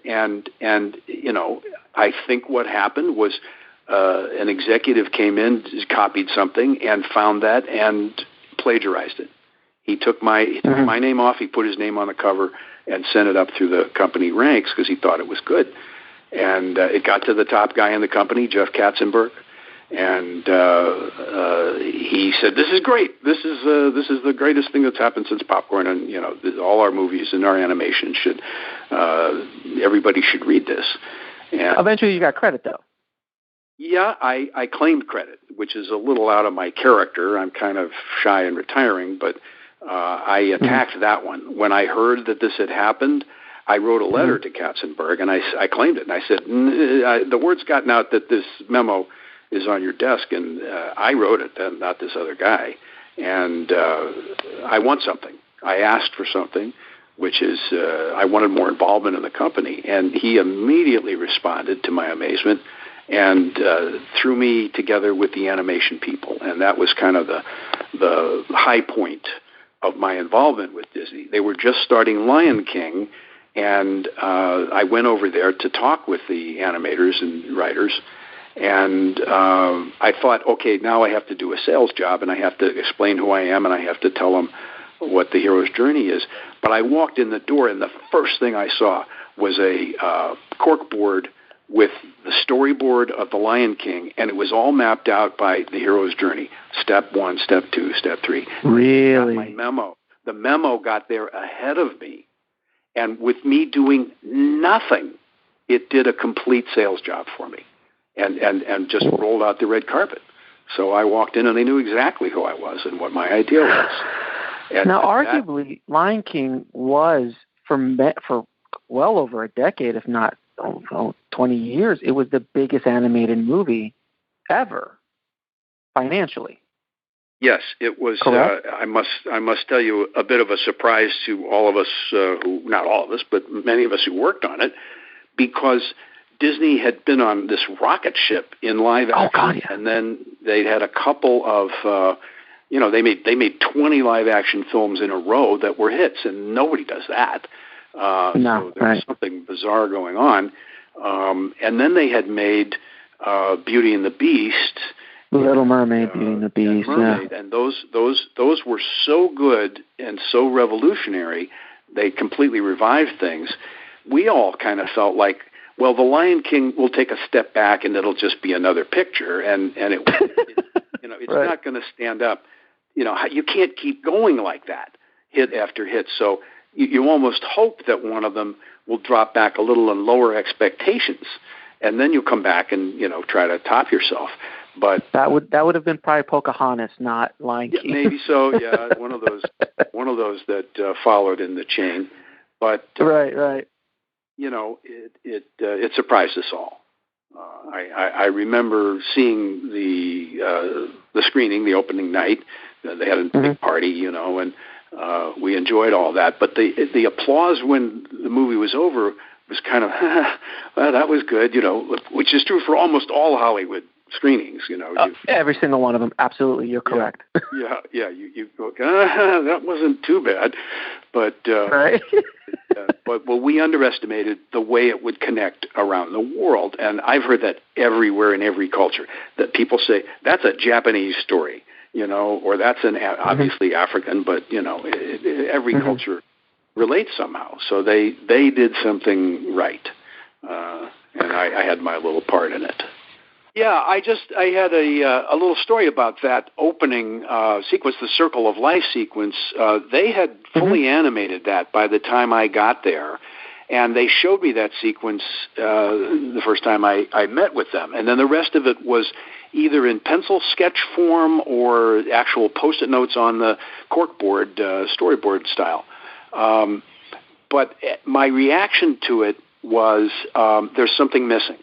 I think what happened was an executive came in, copied something, and found that and plagiarized it. He took my name off. He put his name on the cover and sent it up through the company ranks because he thought it was good. And it got to the top guy in the company, Jeff Katzenberg, and he said, "This is great. This is the greatest thing that's happened since popcorn. And all our movies and our animation should everybody should read this." And eventually, you got credit though. Yeah, I claimed credit, which is a little out of my character. I'm kind of shy and retiring, but I attacked that one. When I heard that this had happened, I wrote a letter to Katzenberg, and I claimed it. And I said, the word's gotten out that this memo is on your desk, and I wrote it, and not this other guy. And I want something. I asked for something. which is I wanted more involvement in the company. And he immediately responded, to my amazement, and threw me together with the animation people. And that was kind of the high point of my involvement with Disney. They were just starting Lion King, and I went over there to talk with the animators and writers. And I thought, okay, now I have to do a sales job, and I have to explain who I am, and I have to tell them what the hero's journey is. But I walked in the door, and the first thing I saw was a corkboard with the storyboard of The Lion King, and it was all mapped out by the hero's journey. Step 1, Step 2, Step 3. Really? My memo. The memo got there ahead of me. And with me doing nothing, it did a complete sales job for me and just rolled out the red carpet. So I walked in, and they knew exactly who I was and what my idea was. And now, arguably, Lion King was, for well over a decade, if not 20 years, it was the biggest animated movie ever, financially. Yes, it was. I must tell you, a bit of a surprise to all of us, who, not all of us, but many of us who worked on it, because Disney had been on this rocket ship in live action, God, yeah. And then they had a couple of, they made 20 live action films in a row that were hits, and nobody does that. So there was something bizarre going on. And then they had made Beauty and the Beast. Little Mermaid, Beauty and the Beast, Mermaid, and those were so good and so revolutionary, they completely revived things. We all kind of felt like, well, The Lion King will take a step back, and it'll just be another picture, and it's right. not going to stand up. You can't keep going like that, hit after hit. So you almost hope that one of them will drop back a little and lower expectations, and then you come back and try to top yourself. But that would have been probably Pocahontas, not Lion King. Maybe so. Yeah, one of those that followed in the chain. But right. It surprised us all. I remember seeing the screening, the opening night. They had a big party, and we enjoyed all that. But the applause when the movie was over was kind of, well, that was good, which is true for almost all Hollywood screenings, every single one of them. Absolutely, you're correct. Yeah. You go, that wasn't too bad, but right. but we underestimated the way it would connect around the world, and I've heard that everywhere in every culture. That people say that's a Japanese story, or that's obviously African, but every culture relates somehow. So they did something right, and I had my little part in it. Yeah, I had a little story about that opening sequence, the Circle of Life sequence. They had fully animated that by the time I got there, and they showed me that sequence the first time I met with them. And then the rest of it was either in pencil sketch form or actual Post-it notes on the corkboard, storyboard style. But my reaction to it was there's something missing.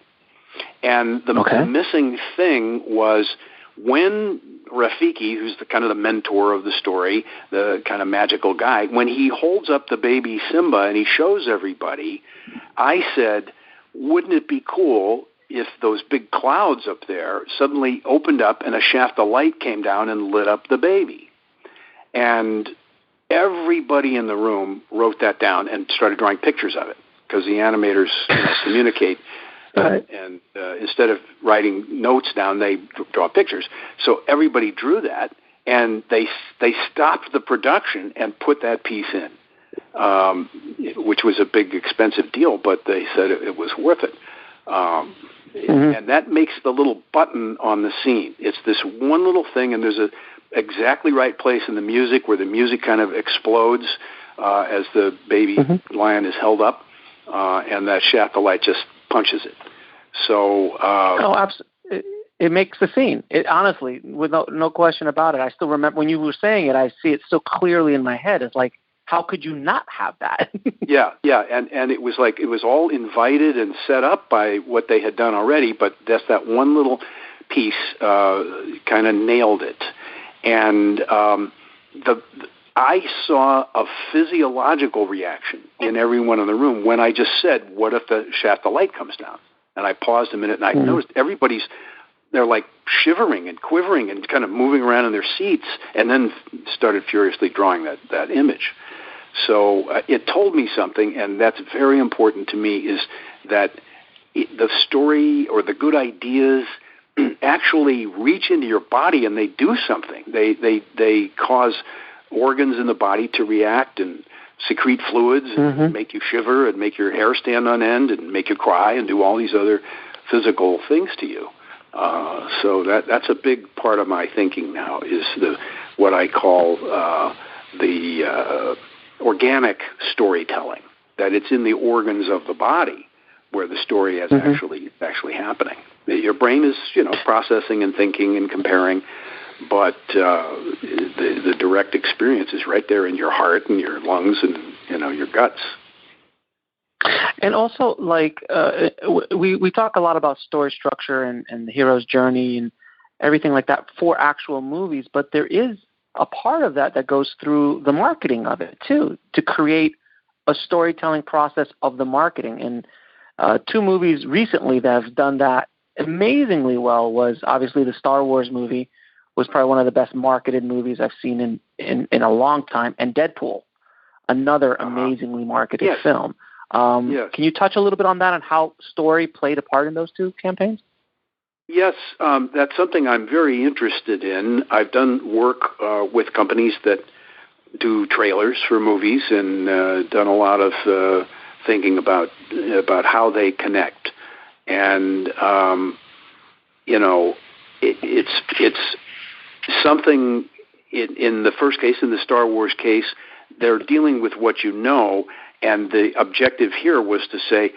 And the missing thing was when Rafiki, who's the kind of the mentor of the story, the kind of magical guy, when he holds up the baby Simba and he shows everybody, I said, wouldn't it be cool if those big clouds up there suddenly opened up and a shaft of light came down and lit up the baby? And everybody in the room wrote that down and started drawing pictures of it because the animators communicate. And instead of writing notes down, they draw pictures. So everybody drew that, and they stopped the production and put that piece in, which was a big, expensive deal, but they said it was worth it. And that makes the little button on the scene. It's this one little thing, and there's a exactly right place in the music where the music kind of explodes as the baby lion is held up, and that shaft of light just punches it. So absolutely. It makes the scene. It honestly, with no question about it. I still remember when you were saying it. I see it so clearly in my head. It's like, how could you not have that? Yeah, and it was like it was all invited and set up by what they had done already. But that one little piece kind of nailed it. And I saw a physiological reaction in everyone in the room when I just said, what if the shaft of light comes down? And I paused a minute, and I noticed they're like shivering and quivering and kind of moving around in their seats, and then started furiously drawing that image. So it told me something, and that's very important to me, is that the story or the good ideas actually reach into your body and they do something. They cause organs in the body to react and secrete fluids and make you shiver and make your hair stand on end and make you cry and do all these other physical things to you. So that's a big part of my thinking now, is what I call the organic storytelling, that it's in the organs of the body where the story is actually happening. Your brain is, processing and thinking and comparing, but the direct experience is right there in your heart and your lungs and, your guts. And also, we talk a lot about story structure and the hero's journey and everything like that for actual movies, but there is a part of that goes through the marketing of it, too, to create a storytelling process of the marketing. And two movies recently that have done that amazingly well was obviously the Star Wars movie was probably one of the best marketed movies I've seen in a long time, and Deadpool, another amazingly marketed film. Can you touch a little bit on that and how story played a part in those two campaigns? Yes, that's something I'm very interested in. I've done work with companies that do trailers for movies and done a lot of thinking about how they connect. And it's something in the first case, in the Star Wars case, they're dealing with what you know, and the objective here was to say,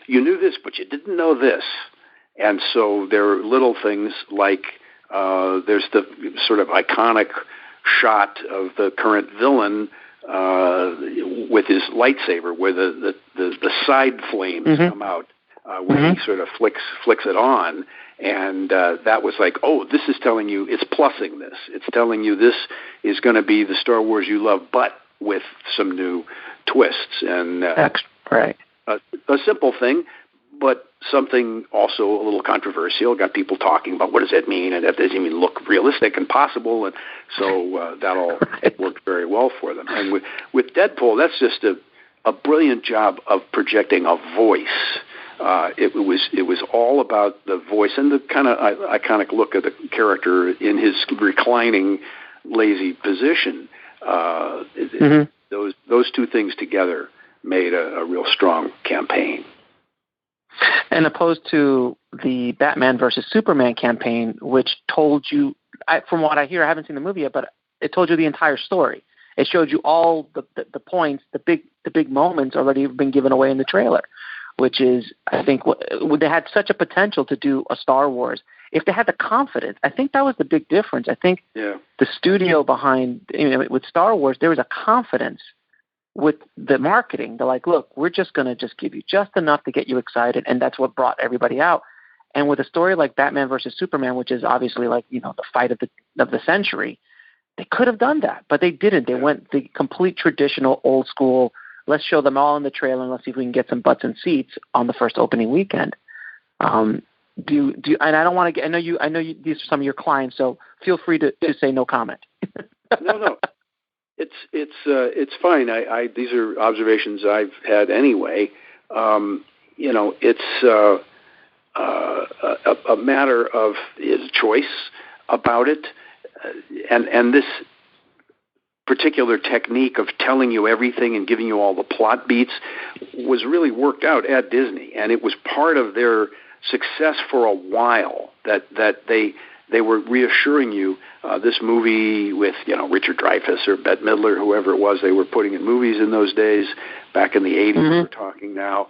you knew this, but you didn't know this. And so there are little things like there's the sort of iconic shot of the current villain with his lightsaber, where the side flames come out when he sort of flicks it on. And that was like, oh, this is telling you, it's plussing this. It's telling you this is going to be the Star Wars you love, but with some new twists. And right. A simple thing, but something also a little controversial. Got people talking about what does that mean, and that doesn't even look realistic and possible. And so that all worked very well for them. And with Deadpool, that's just a brilliant job of projecting a voice. It was all about the voice and the kind of iconic look of the character in his reclining, lazy position. Those two things together made a real strong campaign. And opposed to the Batman versus Superman campaign, which told you, from what I hear, I haven't seen the movie yet, but it told you the entire story. It showed you all the points, the big moments already have been given away in the trailer, which is, I think, they had such a potential to do a Star Wars. If they had the confidence, I think that was the big difference. I think the studio behind, with Star Wars, there was a confidence with the marketing. They're like, look, we're just going to just give you just enough to get you excited, and that's what brought everybody out. And with a story like Batman versus Superman, which is obviously like, the fight of the century, they could have done that, but they didn't. They went the complete traditional, old school, let's show them all in the trailer and let's see if we can get some butts and seats on the first opening weekend. And I don't want to get, I know you, these are some of your clients, so feel free to say no comment. No. It's fine. These are observations I've had anyway. It's a matter of his choice about it, and this particular technique of telling you everything and giving you all the plot beats was really worked out at Disney, and it was part of their success for a while. That they were reassuring you this movie with Richard Dreyfuss or Bette Midler, whoever it was they were putting in movies in those days, back in the 80s. We're talking now.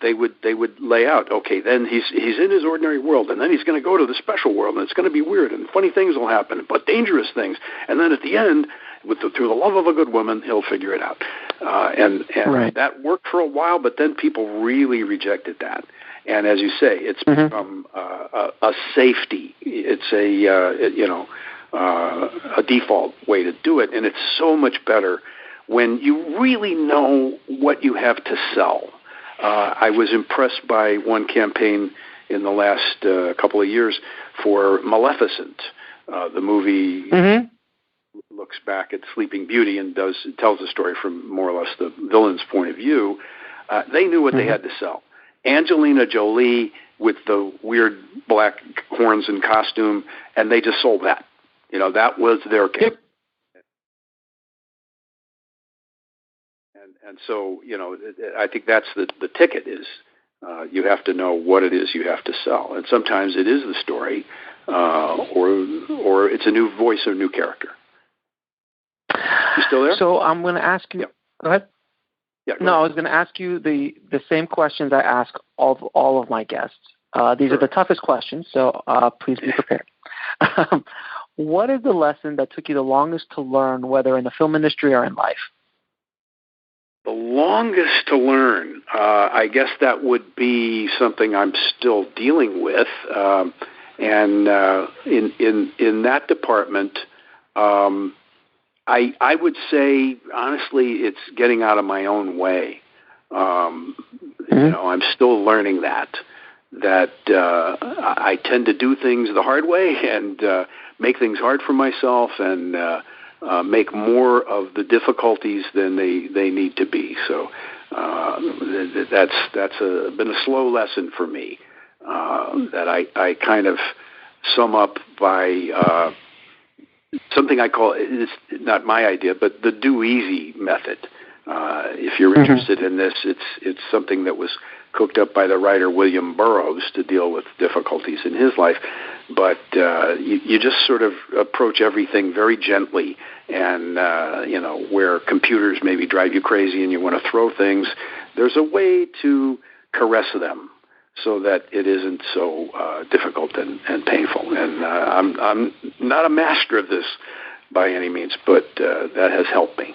They would lay out, okay, then he's in his ordinary world, and then he's going to go to the special world, and it's going to be weird, and funny things will happen, but dangerous things, and then at the end, through the love of a good woman, he'll figure it out. And that worked for a while, but then people really rejected that. And as you say, it's become a safety. It's a default way to do it, and it's so much better when you really know what you have to sell. I was impressed by one campaign in the last couple of years for Maleficent. The movie looks back at Sleeping Beauty and tells the story from more or less the villain's point of view. They knew what they had to sell. Angelina Jolie with the weird black horns and costume, and they just sold that. That was their game. And so, I think that's the ticket is you have to know what it is you have to sell. And sometimes it is the story, or it's a new voice or new character. You still there? So I'm going to ask you. Yeah. Go ahead. Yeah. No, I was going to ask you the same questions I ask all of my guests. These are the toughest questions, so please be prepared. What is the lesson that took you the longest to learn, whether in the film industry or in life? The longest to learn, I guess that would be something I'm still dealing with, and in that department, I would say honestly, it's getting out of my own way. I'm still learning that I tend to do things the hard way and make things hard for myself and make more of the difficulties than they need to be. So that's been a slow lesson for me that I kind of sum up by something I call, it's not my idea, but the do easy method. If you're interested in this, it's something that was cooked up by the writer William Burroughs to deal with difficulties in his life. But you just sort of approach everything very gently, and where computers maybe drive you crazy and you want to throw things, there's a way to caress them so that it isn't so difficult and painful. And I'm not a master of this by any means, but that has helped me.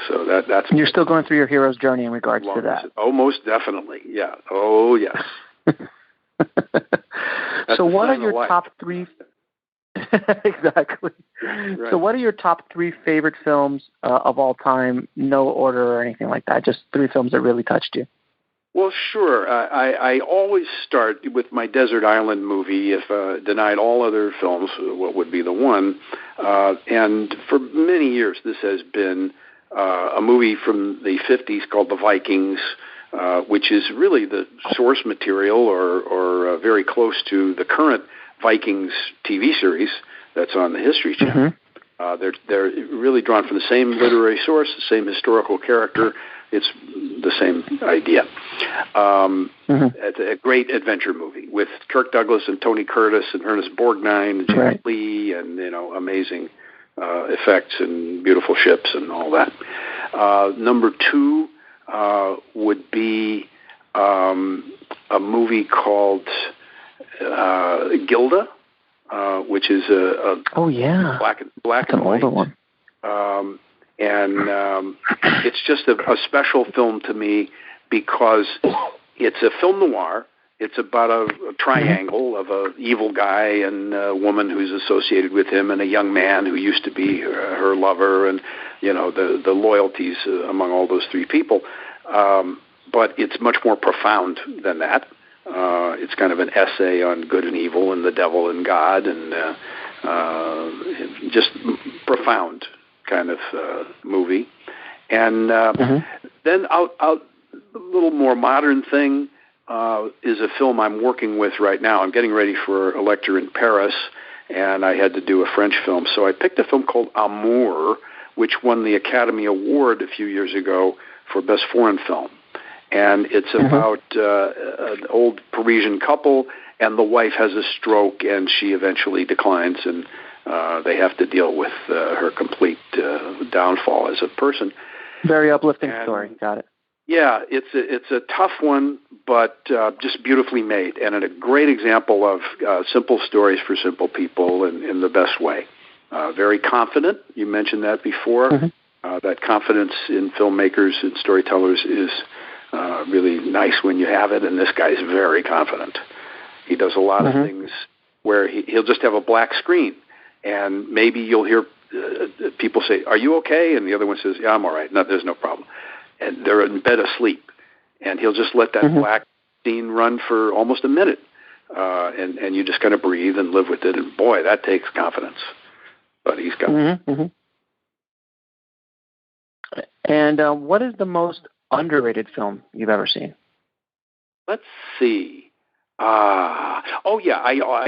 So that's. You're still going through your hero's journey in regards to that. Oh, most definitely. Yeah. Oh, yes. So what are your top three? Exactly. Right. So what are your top three favorite films of all time? No order or anything like that. Just three films that really touched you. Well, sure. I always start with my Desert Island movie. If denied all other films, what would be the one? And for many years, this has been a movie from the 50s called The Vikings, which is really the source material or very close to the current Vikings TV series that's on the History Channel. They're really drawn from the same literary source, the same historical character. It's the same idea. It's a great adventure movie with Kirk Douglas and Tony Curtis and Ernest Borgnine and James Lee and amazing effects and beautiful ships and all that. Number two would be a movie called Gilda, which is a black and white one. And it's just a special film to me because it's a film noir. It's about a triangle of an evil guy and a woman who's associated with him and a young man who used to be her lover and, the loyalties among all those three people. But it's much more profound than that. It's kind of an essay on good and evil and the devil and God and just profound kind of movie. And then a little more modern thing is a film I'm working with right now. I'm getting ready for a lecture in Paris, and I had to do a French film. So I picked a film called Amour, which won the Academy Award a few years ago for Best Foreign Film. And it's about an old Parisian couple, and the wife has a stroke, and she eventually declines, and they have to deal with her complete downfall as a person. Very uplifting story. Got it. Yeah, it's a tough one, but just beautifully made, and a great example of simple stories for simple people in the best way. Very confident. You mentioned that before. That confidence in filmmakers and storytellers is really nice when you have it, and this guy's very confident. He does a lot of things where he'll just have a black screen, and maybe you'll hear people say, "Are you okay?" And the other one says, "Yeah, I'm all right. No, there's no problem." And they're in bed asleep, and he'll just let that black scene run for almost a minute, and you just kind of breathe and live with it. And boy, that takes confidence. But he's got it. And what is the most underrated film you've ever seen? Let's see. I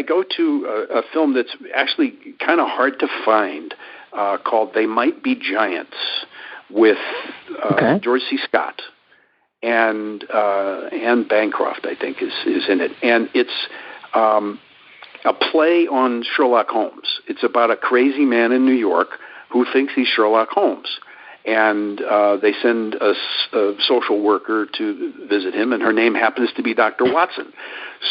go to a film that's actually kind of hard to find called They Might Be Giants with George C. Scott and Anne Bancroft, I think, is in it. And it's a play on Sherlock Holmes. It's about a crazy man in New York who thinks he's Sherlock Holmes. And they send a social worker to visit him, and her name happens to be Dr. Watson.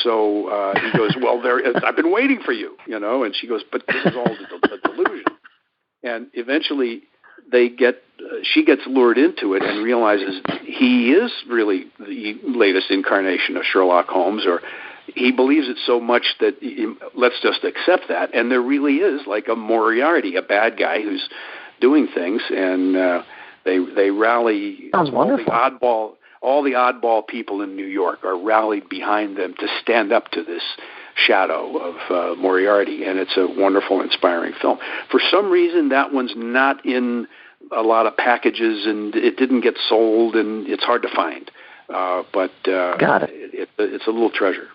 So he goes, "Well, I've been waiting for you," and she goes, "But this is all a delusion." And eventually she gets lured into it and realizes he is really the latest incarnation of Sherlock Holmes, or he believes it so much that let's just accept that. And there really is like a Moriarty, a bad guy who's doing things, and they rally. Sounds wonderful. All the oddball people in New York are rallied behind them to stand up to this shadow of Moriarty, and it's a wonderful, inspiring film. For some reason, that one's not in a lot of packages, and it didn't get sold, and it's hard to find. But got it. It's a little treasure.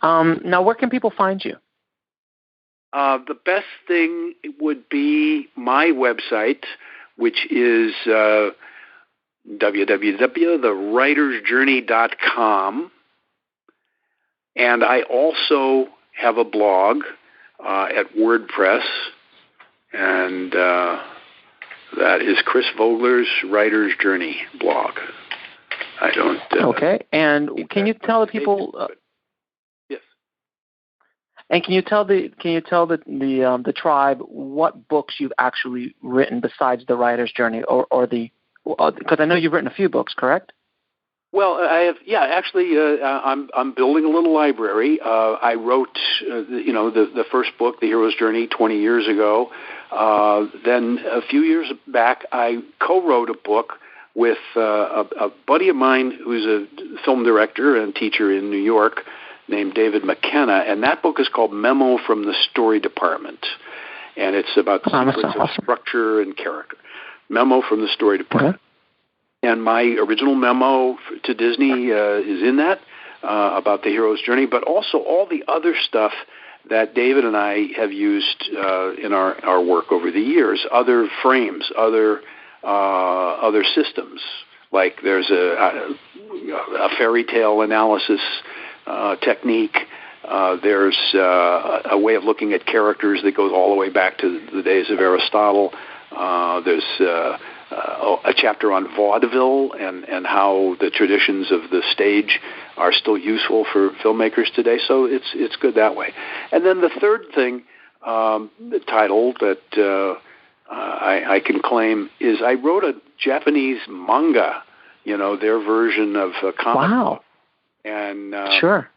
Now, where can people find you? The best thing would be my website, which is www.thewritersjourney.com. And I also have a blog at WordPress, and that is Chris Vogler's Writer's Journey blog. I don't... okay, and can you tell the people... And can you tell the tribe what books you've actually written besides The Writer's Journey, or because I know you've written a few books, correct? Well, I have. Yeah, actually, I'm building a little library. I wrote, the first book, The Hero's Journey, 20 years ago. Then a few years back, I co-wrote a book with a buddy of mine who's a film director and teacher in New York, named David McKenna, and that book is called Memo from the Story Department, and it's about the secrets of structure and character. Memo from the Story Department. And my original memo to Disney is in that, about the hero's journey, but also all the other stuff that David and I have used in our work over the years, other frames, other systems. Like there's a fairy tale analysis technique. There's a way of looking at characters that goes all the way back to the days of Aristotle. There's a chapter on vaudeville and how the traditions of the stage are still useful for filmmakers today. So it's good that way. And then the third thing, the title that I can claim is I wrote a Japanese manga, their version of a comic book. And sure.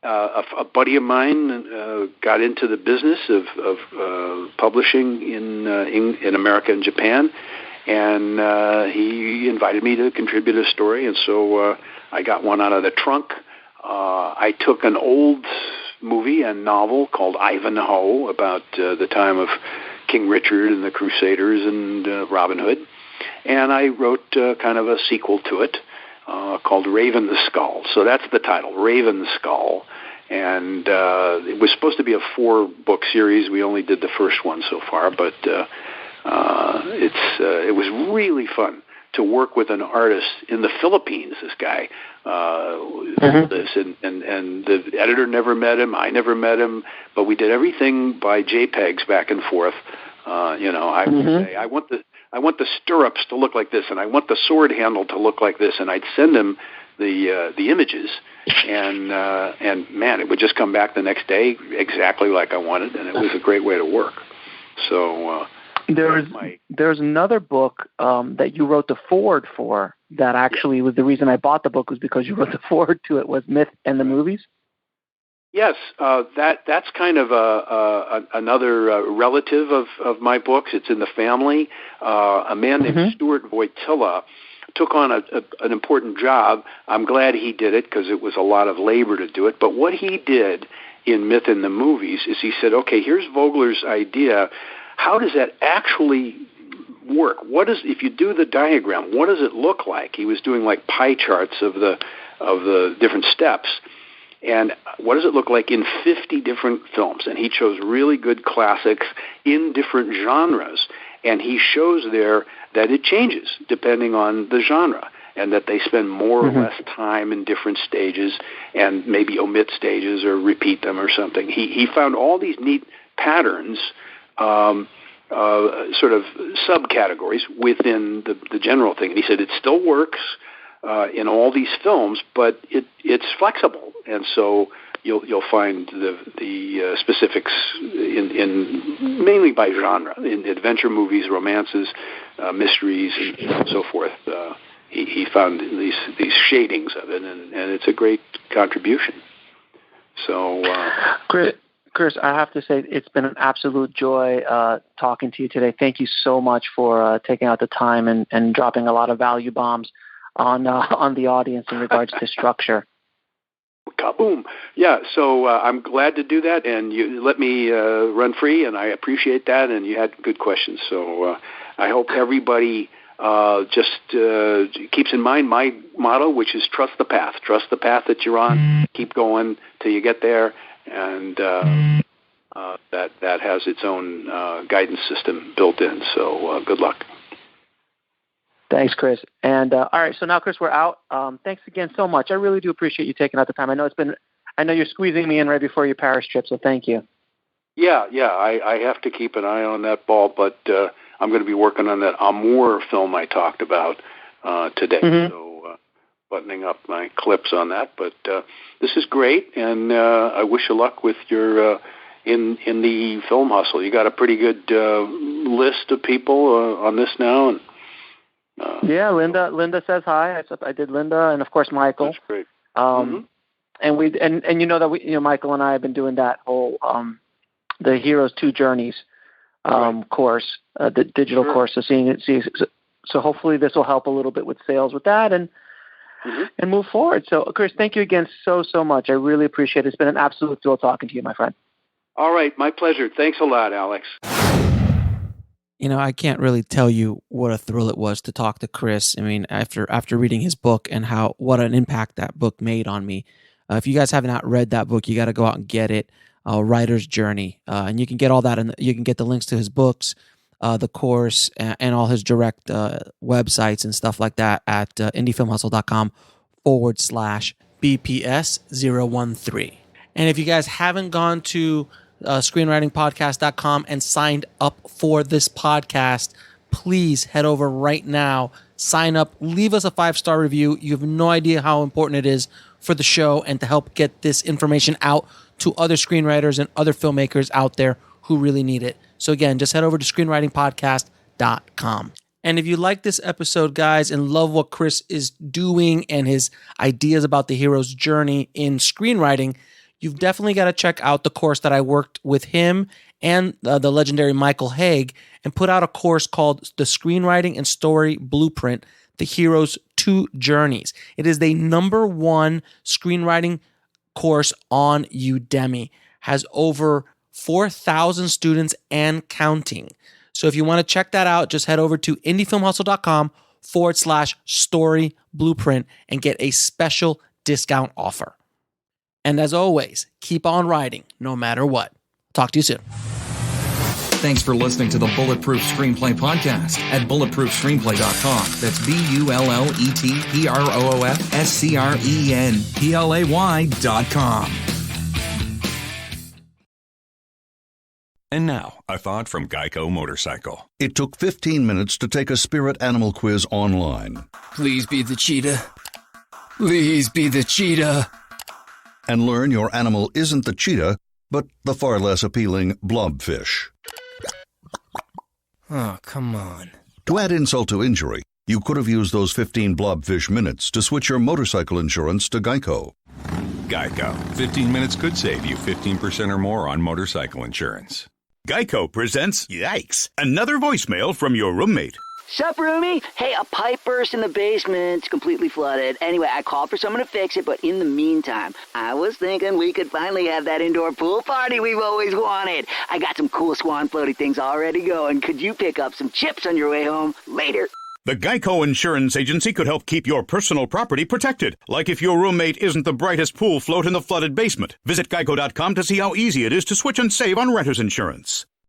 A buddy of mine got into the business of publishing in America and Japan, and he invited me to contribute a story, and so I got one out of the trunk. I took an old movie and novel called Ivanhoe about the time of King Richard and the Crusaders and Robin Hood, and I wrote kind of a sequel to it called Raven the Skull. So that's the title, Raven the Skull. And it was supposed to be a 4-book series. We only did the first one so far, but it was really fun to work with an artist in the Philippines. This guy, this, and the editor never met him. I never met him, but we did everything by JPEGs back and forth. I would say I want the stirrups to look like this, and I want the sword handle to look like this, and I'd send him the images, and man, it would just come back the next day exactly like I wanted, and it was a great way to work. So there's another book that you wrote the foreword for that actually was the reason I bought the book, was because you wrote the foreword to it, was Myth and the Movies. Yes, that's kind of another relative of my books. It's in the family. A man named Stuart Wojtyla took on an important job. I'm glad he did it because it was a lot of labor to do it. But what he did in Myth in the Movies is he said, okay, here's Vogler's idea. How does that actually work? If you do the diagram, what does it look like? He was doing like pie charts of the different steps. And what does it look like in 50 different films? And he chose really good classics in different genres. And he shows there that it changes depending on the genre, and that they spend more or less time in different stages and maybe omit stages or repeat them or something. He found all these neat patterns, sort of subcategories within the general thing. And he said it still works in all these films, but it's flexible. And so you'll find the specifics in mainly by genre, in adventure movies, romances, mysteries, and so forth. He found these shadings of it, and it's a great contribution. So, Chris, I have to say it's been an absolute joy talking to you today. Thank you so much for taking out the time and dropping a lot of value bombs on the audience in regards to structure. Kaboom! Yeah, so I'm glad to do that, and you let me run free, and I appreciate that, and you had good questions. So I hope everybody just keeps in mind my motto, which is trust the path. Trust the path that you're on. Keep going till you get there, and that has its own guidance system built in. So good luck. Thanks, Chris. And all right, so now, Chris, we're out. Thanks again so much. I really do appreciate you taking out the time. I know you're squeezing me in right before your Paris trip, so thank you. Yeah. I have to keep an eye on that ball, but I'm going to be working on that Amour film I talked about today. So buttoning up my clips on that. But this is great, and I wish you luck with your in the film hustle. You got a pretty good list of people on this now, and. Yeah, Linda says hi. I did Linda, and of course Michael. That's great. And we and you know that Michael and I have been doing that whole the Heroes 2 Journeys course, the digital course. So hopefully this will help a little bit with sales with that and move forward. So Chris, thank you again so much. I really appreciate it. It's been an absolute thrill talking to you, my friend. All right, my pleasure. Thanks a lot, Alex. I can't really tell you what a thrill it was to talk to Chris. I mean, after reading his book and what an impact that book made on me. If you guys have not read that book, you got to go out and get it. Writer's Journey, and you can get all that, and you can get the links to his books, the course, and all his direct websites and stuff like that at indiefilmhustle.com/BPS013. And if you guys haven't gone to screenwritingpodcast.com and signed up for this podcast, please head over right now, sign up, leave us a 5-star review. You have no idea how important it is for the show and to help get this information out to other screenwriters and other filmmakers out there who really need it. So again, just head over to screenwritingpodcast.com. And if you like this episode, guys, and love what Chris is doing and his ideas about the hero's journey in screenwriting, you've definitely got to check out the course that I worked with him and the legendary Michael Haig and put out a course called The Screenwriting and Story Blueprint, The Hero's 2 Journeys. It is the #1 screenwriting course on Udemy. Has over 4,000 students and counting. So if you want to check that out, just head over to indiefilmhustle.com/story blueprint and get a special discount offer. And as always, keep on writing, no matter what. Talk to you soon. Thanks for listening to the Bulletproof Screenplay Podcast at bulletproofscreenplay.com. That's BULLETPROOFSCRENPLAY.com. And now, a thought from Geico Motorcycle. It took 15 minutes to take a spirit animal quiz online. Please be the cheetah. Please be the cheetah. And learn your animal isn't the cheetah, but the far less appealing blobfish. Oh, come on. To add insult to injury, you could have used those 15 blobfish minutes to switch your motorcycle insurance to Geico. Geico. 15 minutes could save you 15% or more on motorcycle insurance. Geico presents Yikes! Another voicemail from your roommate. Sup, roomie? Hey, a pipe burst in the basement. It's completely flooded. Anyway, I called for someone to fix it, but in the meantime, I was thinking we could finally have that indoor pool party we've always wanted. I got some cool swan floaty things already going. Could you pick up some chips on your way home? Later. The Geico Insurance Agency could help keep your personal property protected, like if your roommate isn't the brightest pool float in the flooded basement. Visit geico.com to see how easy it is to switch and save on renter's insurance.